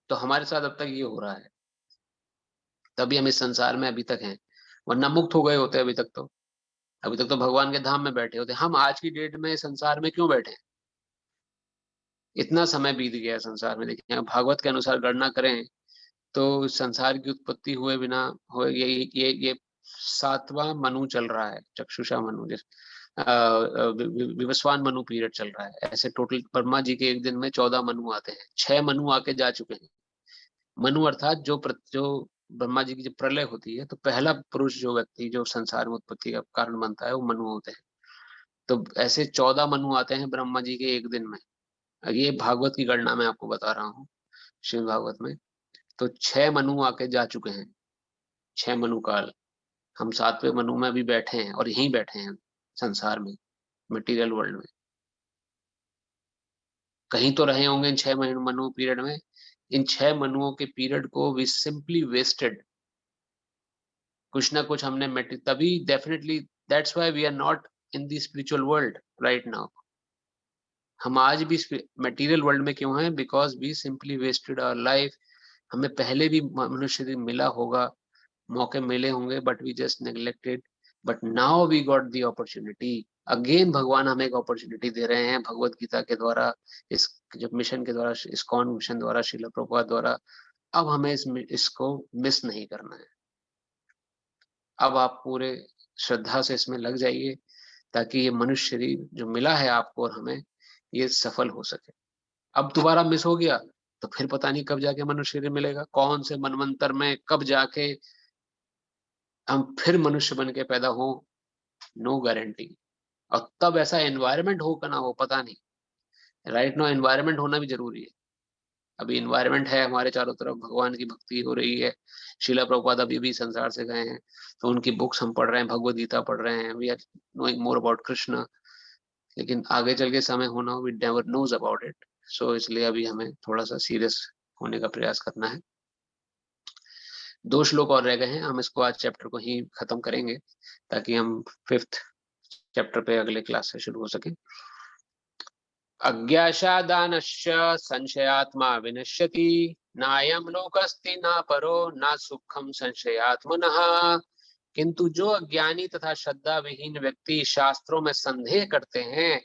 तो हमारे साथ अब तक ये हो रहा है, तभी हम इस संसार में अभी तक हैं, वरना मुक्त हो गए होते अभी तक तो। अभी तक तो भगवान के धाम में बैठे होते। हम आज की डेट में संसार में क्यों बैठे हैं? इतना समय बीत गया संसार में। देखिए भागवत के अनुसार गणना करें तो संसार की उत्पत्ति हुए बिना हो ये 7वां मनु चल रहा है, चक्षुषा मनु, विवस्वान मनु पीरियड चल रहा है। ऐसे टोटल ब्रह्मा जी के एक दिन में 14 मनु आते हैं, 6 मनु आके जा चुके हैं। मनु अर्थात जो ब्रह्मा जी की जब प्रलय होती है तो पहला पुरुष जो व्यक्ति जो संसार में उत्पत्ति का कारण बनता है वो मनु होते हैं। तो ऐसे 14 मनु आते हैं ब्रह्मा जी के एक दिन में। ये भागवत की गणना मैं आपको बता रहा हूँ, श्रीमद् भागवत में। तो 6 मनु आके जा चुके हैं, 6 मनु काल। हम 7वें मनु में भी बैठे हैं और यहीं बैठे हैं संसार में, मटेरियल वर्ल्ड में। कहीं तो रहे होंगे इन 6 मनु पीरियड में। इन 6 मनुओं के पीरियड को वी सिंपली वेस्टेड। कुछ ना कुछ हमने तभी definitely that's why we are not in the spiritual world right now. हम आज भी मटेरियल वर्ल्ड में क्यों हैं? Because we simply wasted our life. हमें पहले भी मनुष्य मिला होगा, मौके मिले होंगे, but we just neglected. But now we got the opportunity again. भगवान हमें एक अपॉर्चुनिटी दे रहे हैं भगवत गीता के द्वारा, इस जब मिशन के द्वारा, इस्कॉन मिशन द्वारा, श्रील प्रभुपाद द्वारा। अब हमें इसको मिस नहीं करना है। अब आप पूरे श्रद्धा से इसमें लग जाइए ताकि ये मनुष्य शरीर जो मिला है आपको और हमें, ये सफल हो सके। अब दोबारा मिस हो गया तो फिर पता नहीं कब जाके मनुष्य शरीर मिलेगा, कौन से मनवंतर में कब जाके हम फिर मनुष्य बन के पैदा हो, नो गारंटी। और तब ऐसा एनवायरनमेंट हो का ना हो पता नहीं। राइट नो एनवायरनमेंट होना भी जरूरी है। अभी एनवायरनमेंट है हमारे चारों तरफ, भगवान की भक्ति हो रही है। शीला प्रभुपाद अभी भी संसार से गए हैं तो उनकी बुक्स हम पढ़ रहे हैं, भगवद गीता पढ़ रहे हैं, we are knowing more about Krishna. लेकिन आगे चल के समय होना, we never knows about it. So इसलिए अभी हमें थोड़ा सा सीरियस होने का प्रयास करना है। 2 श्लोक और रह गए हैं, हम इसको आज चैप्टर को ही खत्म करेंगे ताकि हम 5th चैप्टर पे अगले क्लास से शुरू हो सके। अज्ञाशादानश्च संशयात्मा विनश्यति, नायं लोकस्ति न परो न सुखम संशयात्मनः। किंतु जो अज्ञानी तथा श्रद्धा विहीन व्यक्ति शास्त्रों में संदेह करते हैं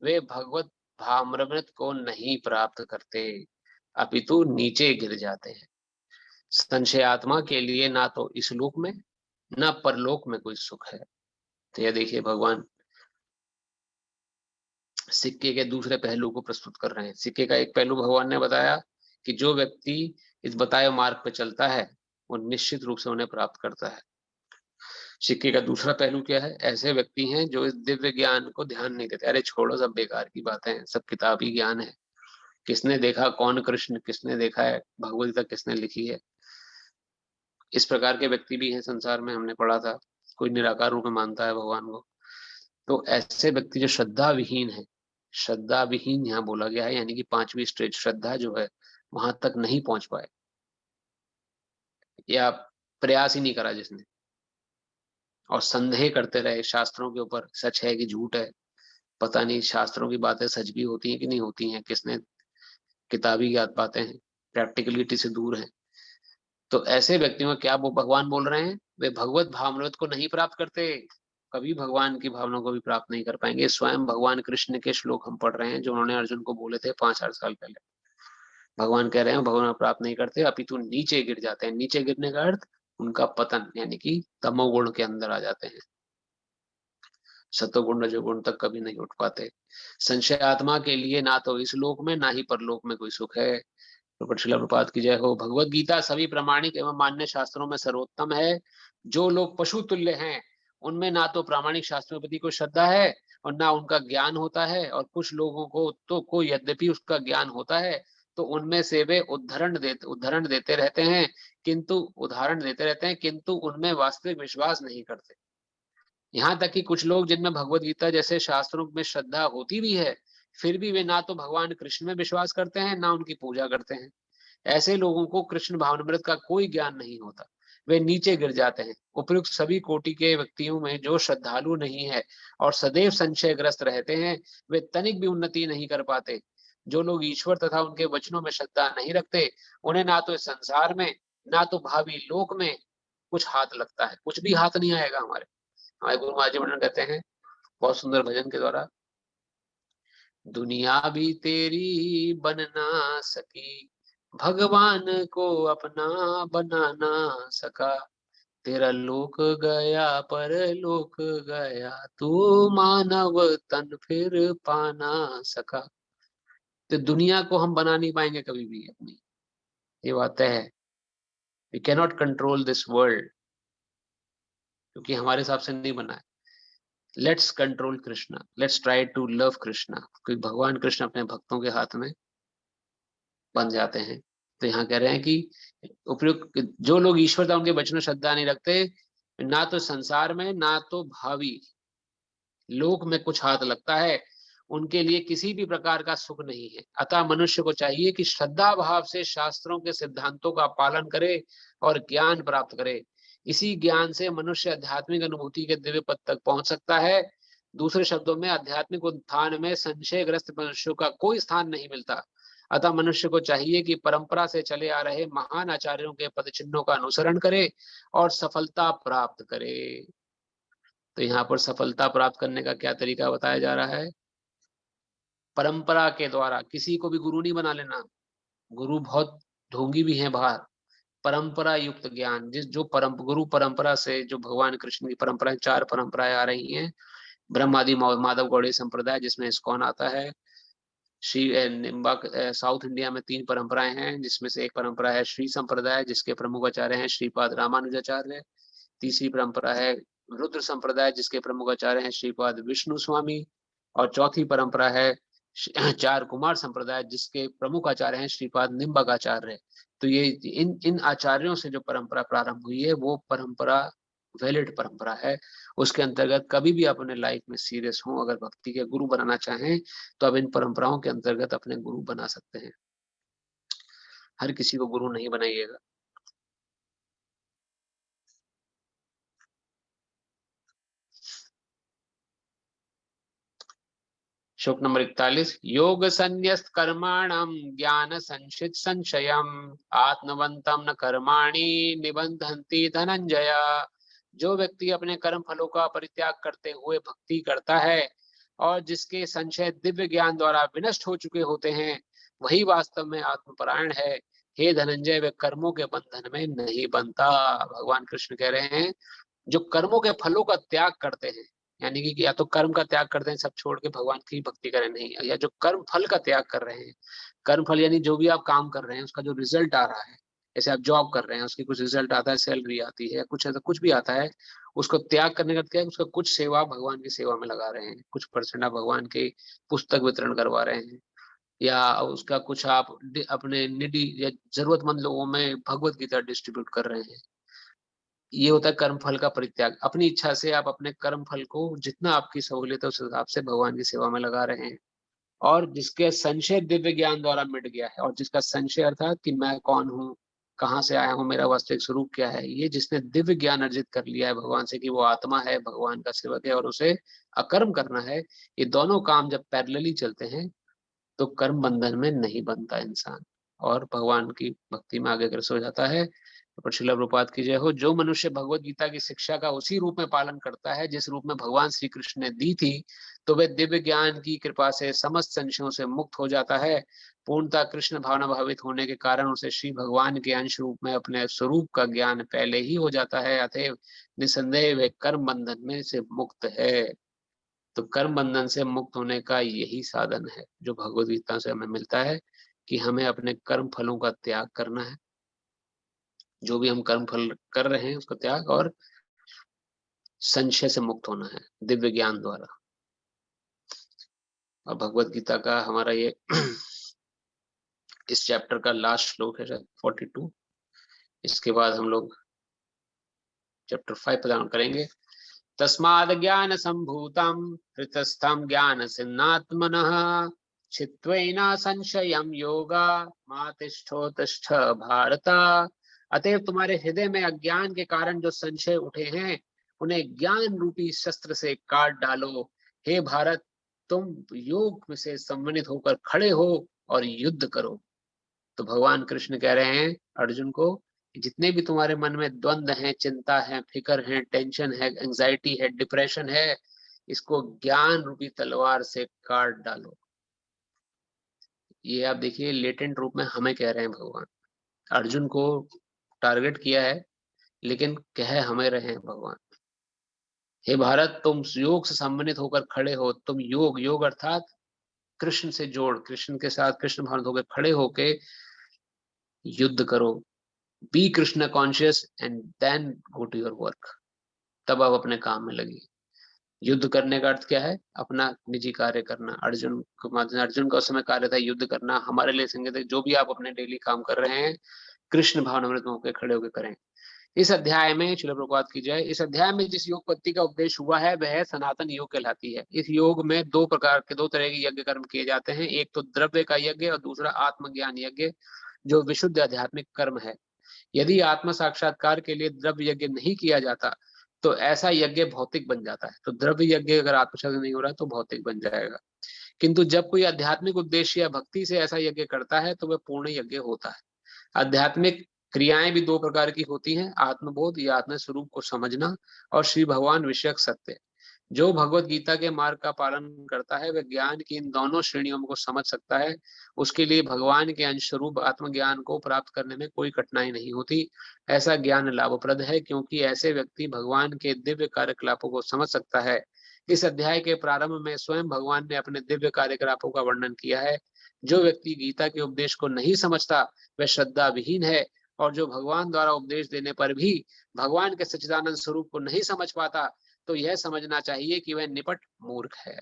वे भगवत भावामृत को नहीं प्राप्त करते, अपितु नीचे गिर जाते हैं। संशयात्मा के लिए ना तो इस लोक में ना परलोक में कोई सुख है। तो यह देखिए भगवान सिक्के के दूसरे पहलू को प्रस्तुत कर रहे हैं। सिक्के का एक पहलू भगवान ने बताया कि जो व्यक्ति इस बताए मार्ग पर चलता है वो निश्चित रूप से उन्हें प्राप्त करता है। सिक्के का दूसरा पहलू क्या है? ऐसे व्यक्ति हैं जो इस दिव्य ज्ञान को ध्यान नहीं देते। अरे छोड़ो, सब बेकार की बातें हैं, सब किताबी ज्ञान है। किसने देखा कौन कृष्ण, किसने देखा है भगवद गीता किसने लिखी है? इस प्रकार के व्यक्ति भी हैं संसार में, हमने पढ़ा था। कोई निराकार रूप में मानता है भगवान को। तो ऐसे व्यक्ति जो श्रद्धा विहीन है, श्रद्धा विहीन यहाँ बोला गया है, यानी कि 5वीं स्टेज श्रद्धा जो है वहां तक नहीं पहुंच पाए या प्रयास ही नहीं करा जिसने, और संदेह करते रहे शास्त्रों के ऊपर, सच है कि झूठ है, पता नहीं शास्त्रों की बातें सच भी होती हैं कि नहीं होती हैं, किसने किताबी याद बातें हैं, प्रैक्टिकलिटी से दूर है। तो ऐसे व्यक्तियों में क्या वो भगवान बोल रहे हैं? वे भगवत भावामृत को नहीं प्राप्त करते, कभी भगवान की भावना को भी प्राप्त नहीं कर पाएंगे। स्वयं भगवान कृष्ण के श्लोक हम पढ़ रहे हैं जो उन्होंने अर्जुन को बोले थे 5-8 साल पहले। भगवान कह रहे हैं भगवान प्राप्त नहीं करते, अपितु नीचे गिर जाते हैं। नीचे गिरने का अर्थ उनका पतन, यानी कि तमोगुण के अंदर आ जाते हैं, सतोगुण रजोगुण तक कभी नहीं उठ पाते। संशय आत्मा के लिए ना तो इस लोक में ना ही परलोक में कोई सुख है। तो श्रील प्रभुपाद की जय हो। भगवत गीता सभी प्रामाणिक एवं मान्य शास्त्रों में सर्वोत्तम है। जो लोग पशु तुल्य हैं उनमें ना तो प्रामाणिक शास्त्रों के प्रति कोई श्रद्धा है और ना उनका ज्ञान होता है, और कुछ लोगों को यद्यपि उसका ज्ञान होता है तो उनमें से वे उदाहरण देते रहते हैं, किंतु उनमें वास्तविक विश्वास नहीं करते। यहाँ तक कि कुछ लोग जिनमें भगवत गीता जैसे शास्त्रों में श्रद्धा होती भी है फिर भी वे ना तो भगवान कृष्ण में विश्वास करते हैं ना उनकी पूजा करते हैं। ऐसे लोगों को कृष्ण भावनामृत का कोई ज्ञान नहीं होता, वे नीचे गिर जाते हैं। उपयुक्त सभी कोटि के व्यक्तियों में जो श्रद्धालु नहीं है और सदैव संशयग्रस्त रहते हैं वे तनिक भी उन्नति नहीं कर पाते। जो लोग ईश्वर तथा उनके वचनों में श्रद्धा नहीं रखते, उन्हें ना तो इस संसार में ना तो भावी लोक में कुछ हाथ लगता है, कुछ भी हाथ नहीं आएगा हमारे। हमारे गुरु महाराज जी वर्णन कहते हैं बहुत सुंदर भजन के द्वारा, दुनिया भी तेरी बन ना सकी, भगवान को अपना बना ना सका, तेरा लोक गया पर लोक गया, तू मानव तन फिर पाना सका। तो दुनिया को हम बना नहीं पाएंगे कभी भी अपनी, ये बात तय है। We can not control this world, क्योंकि हमारे हिसाब से नहीं बना है। Let's control Krishna, let's try to love Krishna, क्योंकि भगवान कृष्ण अपने भक्तों के हाथ में बन जाते हैं। तो यहाँ कह रहे हैं कि उपयुक्त जो लोग ईश्वर था उनके वचनों श्रद्धा नहीं रखते, ना तो संसार में ना तो भावी लोक में कुछ हाथ लगता है, उनके लिए किसी भी प्रकार का सुख नहीं है। अतः मनुष्य को चाहिए कि श्रद्धा भाव से शास्त्रों के सिद्धांतों का पालन करे और ज्ञान प्राप्त करे। इसी ज्ञान से मनुष्य आध्यात्मिक अनुभूति के दिव्य पद तक पहुंच सकता है। दूसरे शब्दों में आध्यात्मिक उत्थान में संशयग्रस्त मनुष्यों का कोई स्थान नहीं मिलता। अतः मनुष्य को चाहिए कि परंपरा से चले आ रहे महान आचार्यों के पद चिन्हों का अनुसरण करे और सफलता प्राप्त करे। तो यहाँ पर सफलता प्राप्त करने का क्या तरीका बताया जा रहा है? परंपरा के द्वारा, किसी को भी गुरु नहीं बना लेना। गुरु बहुत ढोंगी भी हैं बाहर। परंपरा युक्त ज्ञान, जिस जो गुरु परंपरा से, जो भगवान कृष्ण की परंपराएं, 4 परंपराएं आ रही हैं, ब्रह्मादि माधव गौड़ीय संप्रदाय जिसमें इस्कॉन आता है, श्री निम्बक, साउथ इंडिया में 3 परंपराएं हैं, जिसमें से एक परंपरा है श्री संप्रदाय जिसके प्रमुख आचार्य हैं श्रीपाद रामानुजाचार्य। तीसरी परंपरा है रुद्र संप्रदाय जिसके प्रमुख आचार्य हैं श्रीपाद विष्णु स्वामी। और चौथी परंपरा है 4 कुमार संप्रदाय जिसके प्रमुख आचार्य हैं श्रीपाद निम्बक आचार्य। तो ये इन आचार्यों से जो परंपरा प्रारंभ हुई है वो परंपरा वैलिड परंपरा है। उसके अंतर्गत कभी भी अपने लाइफ में सीरियस हो, अगर भक्ति के गुरु बनाना चाहें तो अब इन परंपराओं के अंतर्गत अपने गुरु बना सकते हैं। हर किसी को गुरु नहीं बनाइएगा। श्लोक नंबर 41, योग संन्यस्त कर्माणम ज्ञान संशित संशयम आत्मवंतम न कर्माणि निबंधन्ति धनंजय। जो व्यक्ति अपने कर्म फलों का परित्याग करते हुए भक्ति करता है और जिसके संशय दिव्य ज्ञान द्वारा विनष्ट हो चुके होते हैं, वही वास्तव में आत्मपरायण है। हे धनंजय, वे कर्मों के बंधन में नहीं बनता। भगवान कृष्ण कह रहे हैं जो कर्मों के फलों का त्याग करते हैं, यानी कि या तो कर्म का त्याग करते हैं सब छोड़ के भगवान की भक्ति करें, नहीं, या जो कर्म फल का त्याग कर रहे हैं, कर्म फल यानी जो भी आप काम कर रहे हैं उसका जो रिजल्ट आ रहा है, जैसे आप जॉब कर रहे हैं उसकी कुछ रिजल्ट आता है, सैलरी आती है, कुछ ऐसा कुछ भी आता है, उसको त्याग करने का क्या है, उसका कुछ सेवा भगवान की सेवा में लगा रहे हैं, कुछ परसेंट आप भगवान के पुस्तक वितरण करवा रहे हैं, या उसका कुछ आप अपने निडी या जरूरतमंद लोगों में भगवत गीता डिस्ट्रीब्यूट कर रहे हैं। ये होता है कर्म फल का परित्याग। अपनी इच्छा से आप अपने कर्म फल को जितना आपकी सहूलियत है उस हिसाब से भगवान की सेवा में लगा रहे हैं। और जिसके संशय दिव्य ज्ञान द्वारा मिट गया है, और जिसका संशय अर्थात कि मैं कौन हूँ, कहाँ से आया हूँ, मेरा वास्तविक स्वरूप क्या है, ये जिसने दिव्य ज्ञान अर्जित कर लिया है भगवान से कि वो आत्मा है, भगवान का सेवक है और उसे अकर्म करना है, ये दोनों काम जब पैरेलली चलते हैं तो कर्म बंधन में नहीं बनता इंसान और भगवान की भक्ति में आगे अग्रसर हो जाता है। तो श्रील प्रभुपाद की जय हो। जो मनुष्य भगवत गीता की शिक्षा का उसी रूप में पालन करता है जिस रूप में भगवान श्री कृष्ण ने दी थी, तो वह दिव्य ज्ञान की कृपा से समस्त संशयों से मुक्त हो जाता है। पूर्णतः कृष्ण भावना भावित होने के कारण उसे श्री भगवान के अंश रूप में अपने स्वरूप का ज्ञान पहले ही हो जाता है। अतएव निसंदेह वे कर्म बंधन में से मुक्त है। तो कर्म बंधन से मुक्त होने का यही साधन है जो भगवद गीता से हमें मिलता है कि हमें अपने कर्म फलों का त्याग करना है, जो भी हम कर्म फल कर रहे हैं उसका त्याग, और संशय से मुक्त होना है दिव्य ज्ञान द्वारा। और भगवद गीता का हमारा ये इस चैप्टर का लास्ट श्लोक है शायद 42। इसके बाद हम लोग चैप्टर 5 प्रदान करेंगे। तस्माद् ज्ञान संभूतम हृतस्थम ज्ञान सिन्नात्मनः छित्त्वैन संशयं योगा मातिष्ठोतिष्ठ भारत। अतएव तुम्हारे हृदय में अज्ञान के कारण जो संशय उठे हैं उन्हें ज्ञान रूपी शस्त्र से काट डालो। हे भारत, तुम योग में से सम्मिलित होकर खड़े हो और युद्ध करो। तो भगवान कृष्ण कह रहे हैं अर्जुन को, जितने भी तुम्हारे मन में द्वंद्व है, चिंता है, फिक्र है, टेंशन है, एंजाइटी है, डिप्रेशन है, इसको ज्ञान रूपी तलवार से काट डालो। ये आप देखिए लेटेंट रूप में हमें कह रहे हैं भगवान। अर्जुन को टारगेट किया है, लेकिन कह हमें रहे हैं भगवान, हे भारत तुम योग से सम्मानित होकर खड़े हो। तुम योग, योग अर्थात कृष्ण से जोड़, कृष्ण के साथ कृष्ण भावना होकर खड़े होके युद्ध करो। Be Krishna conscious and then go to your work. तब आप अपने काम में लगिए। युद्ध करने का अर्थ क्या है? अपना निजी कार्य करना। अर्जुन का उस समय कार्य था युद्ध करना। हमारे लिए संकेत है, जो भी आप अपने डेली काम कर रहे हैं कृष्ण भावनामृत में होकर खड़े होकर करें। इस अध्याय में श्रील प्रभुपाद की जय, इस अध्याय में जिस योग पद्धति का उपदेश हुआ है वह सनातन योग कहलाती है। इस योग में दो तरह के यज्ञ कर्म किए जाते हैं। एक तो द्रव्य का यज्ञ और दूसरा आत्मज्ञान यज्ञ, जो विशुद्ध आध्यात्मिक कर्म है। यदि आत्म साक्षात्कार के लिए द्रव्य यज्ञ नहीं किया जाता तो ऐसा यज्ञ भौतिक बन जाता है। तो द्रव्य यज्ञ अगर आत्मसाक्षात्कार नहीं हो रहा तो भौतिक बन जाएगा। किंतु जब कोई आध्यात्मिक उद्देश्य या भक्ति से ऐसा यज्ञ करता है तो वह पूर्ण यज्ञ होता है। आध्यात्मिक क्रियाएं भी दो प्रकार की होती हैं, आत्मबोध या आत्म स्वरूप को समझना और श्री भगवान विषयक सत्य। जो भगवत गीता के मार्ग का पालन करता है वह ज्ञान की इन दोनों श्रेणियों को समझ सकता है। उसके लिए भगवान के अंशस्वरूप आत्मज्ञान को प्राप्त करने में कोई कठिनाई नहीं होती। ऐसा ज्ञान लाभप्रद है क्योंकि ऐसे व्यक्ति भगवान के दिव्य कार्यकलापों को समझ सकता है। इस अध्याय के प्रारंभ में स्वयं भगवान ने अपने दिव्य कार्यकलापों का वर्णन किया है। जो व्यक्ति गीता के उपदेश को नहीं समझता वह श्रद्धा विहीन है, और जो भगवान द्वारा उपदेश देने पर भी भगवान के सच्चिदानंद स्वरूप को नहीं समझ पाता तो यह समझना चाहिए कि वह निपट मूर्ख है।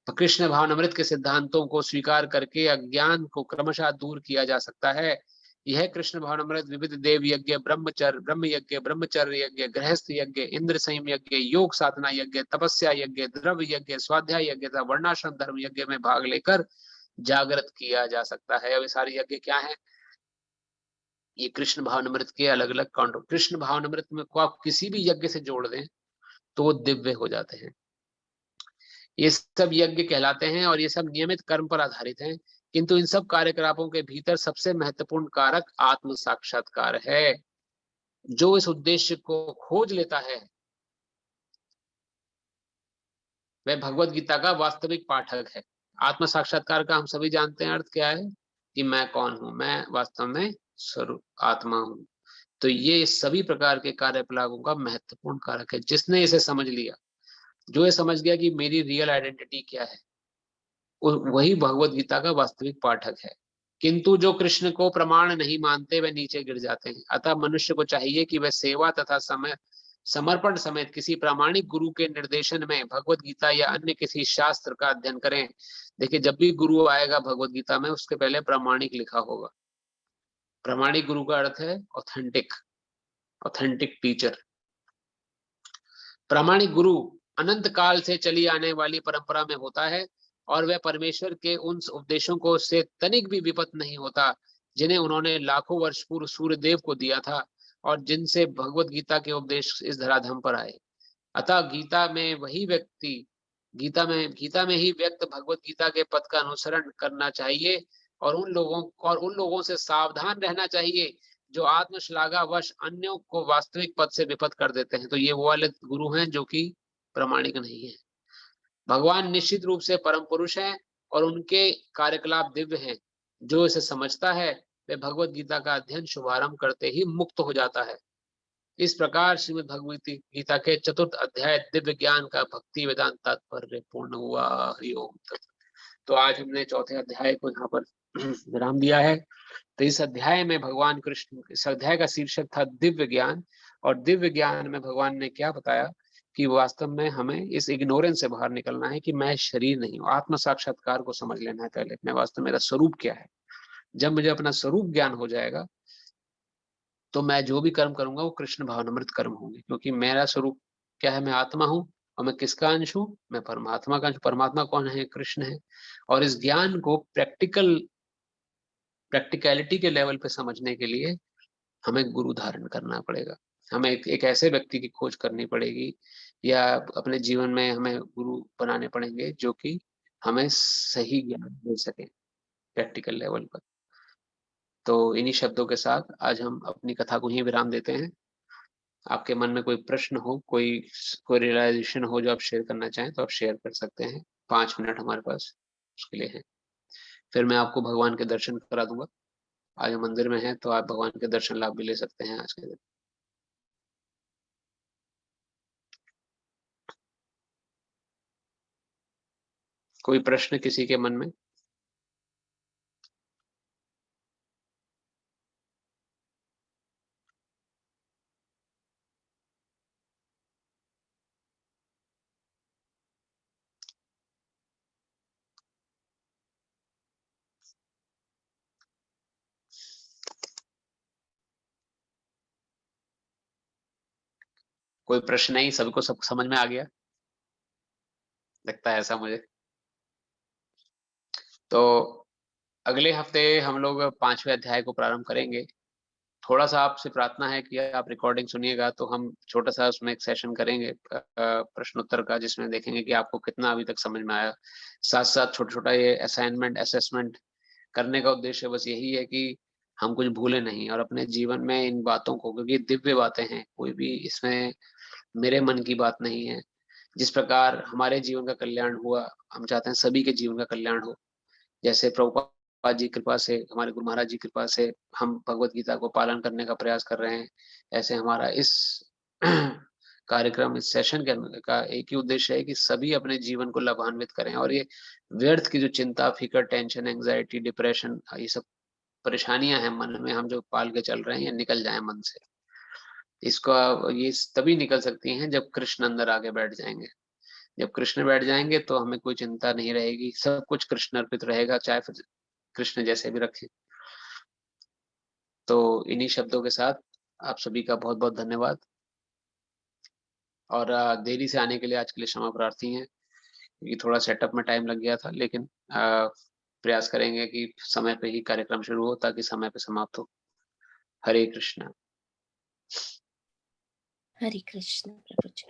तो कृष्ण भावनामृत के सिद्धांतों को स्वीकार करके अज्ञान को क्रमशः दूर किया जा सकता है। यह कृष्ण भावनामृत विविध देव यज्ञ, ब्रह्म यज्ञ, ब्रह्मचर्य यज्ञ, गृहस्थ यज्ञ, इंद्र संयम यज्ञ, योग साधना यज्ञ, तपस्या यज्ञ, द्रव्य यज्ञ, स्वाध्याय यज्ञ तथा वर्णाश्रम धर्म यज्ञ में भाग लेकर जागृत किया जा सकता है। अब ये सारे यज्ञ क्या है? ये कृष्ण भावनामृत के अलग अलग कांडों। कृष्ण भावनामृत में को आप किसी भी यज्ञ से जोड़ दें तो वो दिव्य हो जाते हैं। ये सब यज्ञ कहलाते हैं और ये सब नियमित कर्म पर आधारित हैं। किंतु इन सब कार्यकलापों के भीतर सबसे महत्वपूर्ण कारक आत्म साक्षात्कार है। जो इस उद्देश्य को खोज लेता है वह भगवत गीता का वास्तविक पाठक है। आत्म साक्षात्कार का हम सभी जानते हैं अर्थ क्या है, कि मैं कौन हूं, मैं वास्तव में स्वरूप आत्मा हूं। तो ये सभी प्रकार के कार्यकलापों का महत्वपूर्ण कारक है। जिसने इसे समझ लिया, जो ये समझ गया कि मेरी रियल आइडेंटिटी क्या है, वही भगवत गीता का वास्तविक पाठक है। किंतु जो कृष्ण को प्रमाण नहीं मानते वे नीचे गिर जाते हैं। अतः मनुष्य को चाहिए कि वह सेवा तथा समर्पण समेत किसी प्रामाणिक गुरु के निर्देशन में भगवत गीता या अन्य किसी शास्त्र का अध्ययन करें। देखिए, जब भी गुरु आएगा भगवत गीता में उसके पहले प्रामाणिक लिखा होगा। प्रामाणिक गुरु का अर्थ है ऑथेंटिक, ऑथेंटिक टीचर। प्रामाणिक गुरु अनंत काल से चली आने वाली परंपरा में होता है और वह परमेश्वर के उन उपदेशों को से तनिक भी विपत नहीं होता जिन्हें उन्होंने लाखों वर्ष पूर्व सूर्यदेव को दिया था और जिनसे भगवत गीता के उपदेश इस धराधाम पर आए। अतः गीता में ही व्यक्त भगवत गीता के पद का अनुसरण करना चाहिए और उन लोगों से सावधान रहना चाहिए जो आत्मश्लाघावश अन्यों को वास्तविक पद से विपत कर देते हैं। तो ये वो वाले गुरु हैं जो कि प्रामाणिक नहीं है। भगवान निश्चित रूप से परम पुरुष हैं और उनके कार्यकलाप दिव्य हैं। जो इसे समझता है वह भगवत गीता का अध्ययन शुभारंभ करते ही मुक्त हो जाता है। इस प्रकार श्रीमद् भगवत गीता के चतुर्थ अध्याय दिव्य ज्ञान का भक्ति वेदांत तात्पर्य पूर्ण हुआ। हरिओम। तो आज हमने चौथे अध्याय को यहाँ पर विराम दिया है। तो इस अध्याय में भगवान कृष्ण, इस अध्याय का शीर्षक था दिव्य ज्ञान, और दिव्य ज्ञान में भगवान ने क्या बताया कि वास्तव में हमें इस इग्नोरेंस से बाहर निकलना है कि मैं शरीर नहीं हूँ। आत्म साक्षात्कार को समझ लेना है पहले, मैं वास्तव मेरा स्वरूप क्या है। जब मुझे अपना स्वरूप ज्ञान हो जाएगा तो मैं जो भी कर्म करूंगा वो कृष्ण भावनामृत कर्म होंगे, क्योंकि मेरा स्वरूप क्या है, मैं आत्मा हूँ। और मैं किसका अंश हूँ? मैं परमात्मा का अंश। परमात्मा कौन है? कृष्ण है। और इस ज्ञान को प्रैक्टिकलिटी के लेवल पे समझने के लिए हमें गुरु धारण करना पड़ेगा। हमें एक ऐसे व्यक्ति की खोज करनी पड़ेगी, या अपने जीवन में हमें गुरु बनाने पड़ेंगे जो कि हमें सही ज्ञान दे सके प्रैक्टिकल लेवल पर। तो इन्हीं शब्दों के साथ आज हम अपनी कथा को यहीं विराम देते हैं। आपके मन में कोई प्रश्न हो, कोई रियलाइजेशन हो जो आप शेयर करना चाहें तो आप शेयर कर सकते हैं। 5 मिनट हमारे पास उसके लिए है। फिर मैं आपको भगवान के दर्शन करा दूंगा। आज हम मंदिर में हैं तो आप भगवान के दर्शन लाभ भी ले सकते हैं आज के दिन। कोई प्रश्न किसी के मन में? कोई प्रश्न नहीं, सबको सब समझ में आ गया लगता है ऐसा मुझे। तो अगले हफ्ते हम लोग 5वें अध्याय को प्रारंभ करेंगे। थोड़ा सा आपसे प्रार्थना है कि आप रिकॉर्डिंग सुनिएगा, तो हम छोटा सा उसमें एक सेशन करेंगे प्रश्नोत्तर का, जिसमें देखेंगे कि आपको कितना अभी तक समझ में आया। साथ साथ छोटा छोटा ये असाइनमेंट असेसमेंट करने का उद्देश्य बस यही है कि हम कुछ भूले नहीं और अपने जीवन में इन बातों को, क्योंकि दिव्य बातें हैं, कोई भी इसमें मेरे मन की बात नहीं है। जिस प्रकार हमारे जीवन का कल्याण हुआ, हम चाहते हैं सभी के जीवन का कल्याण हो। जैसे प्रभुपाद जी कृपा से, हमारे गुरु महाराज जी कृपा से हम भगवत गीता को पालन करने का प्रयास कर रहे हैं, ऐसे हमारा इस कार्यक्रम, इस सेशन का एक ही उद्देश्य है कि सभी अपने जीवन को लाभान्वित करें और ये व्यर्थ की जो चिंता, फिकर, टेंशन, एंजाइटी, डिप्रेशन, ये सब परेशानियां हैं मन में हम जो पाल के चल रहे हैं, ये निकल जाए मन से। इसका ये तभी निकल सकती हैं जब कृष्ण अंदर आके बैठ जाएंगे। जब कृष्ण बैठ जाएंगे तो हमें कोई चिंता नहीं रहेगी, सब कुछ कृष्ण अर्पित रहेगा, चाहे फिर कृष्ण जैसे भी रखें। तो इन्हीं शब्दों के साथ आप सभी का बहुत बहुत धन्यवाद और देरी से आने के लिए आज के लिए क्षमा प्रार्थी हैं, क्योंकि थोड़ा सेटअप में टाइम लग गया था, लेकिन प्रयास करेंगे कि समय पे ही कार्यक्रम शुरू हो ताकि समय पे समाप्त हो। हरे कृष्णा। हरे कृष्ण प्रभु जी।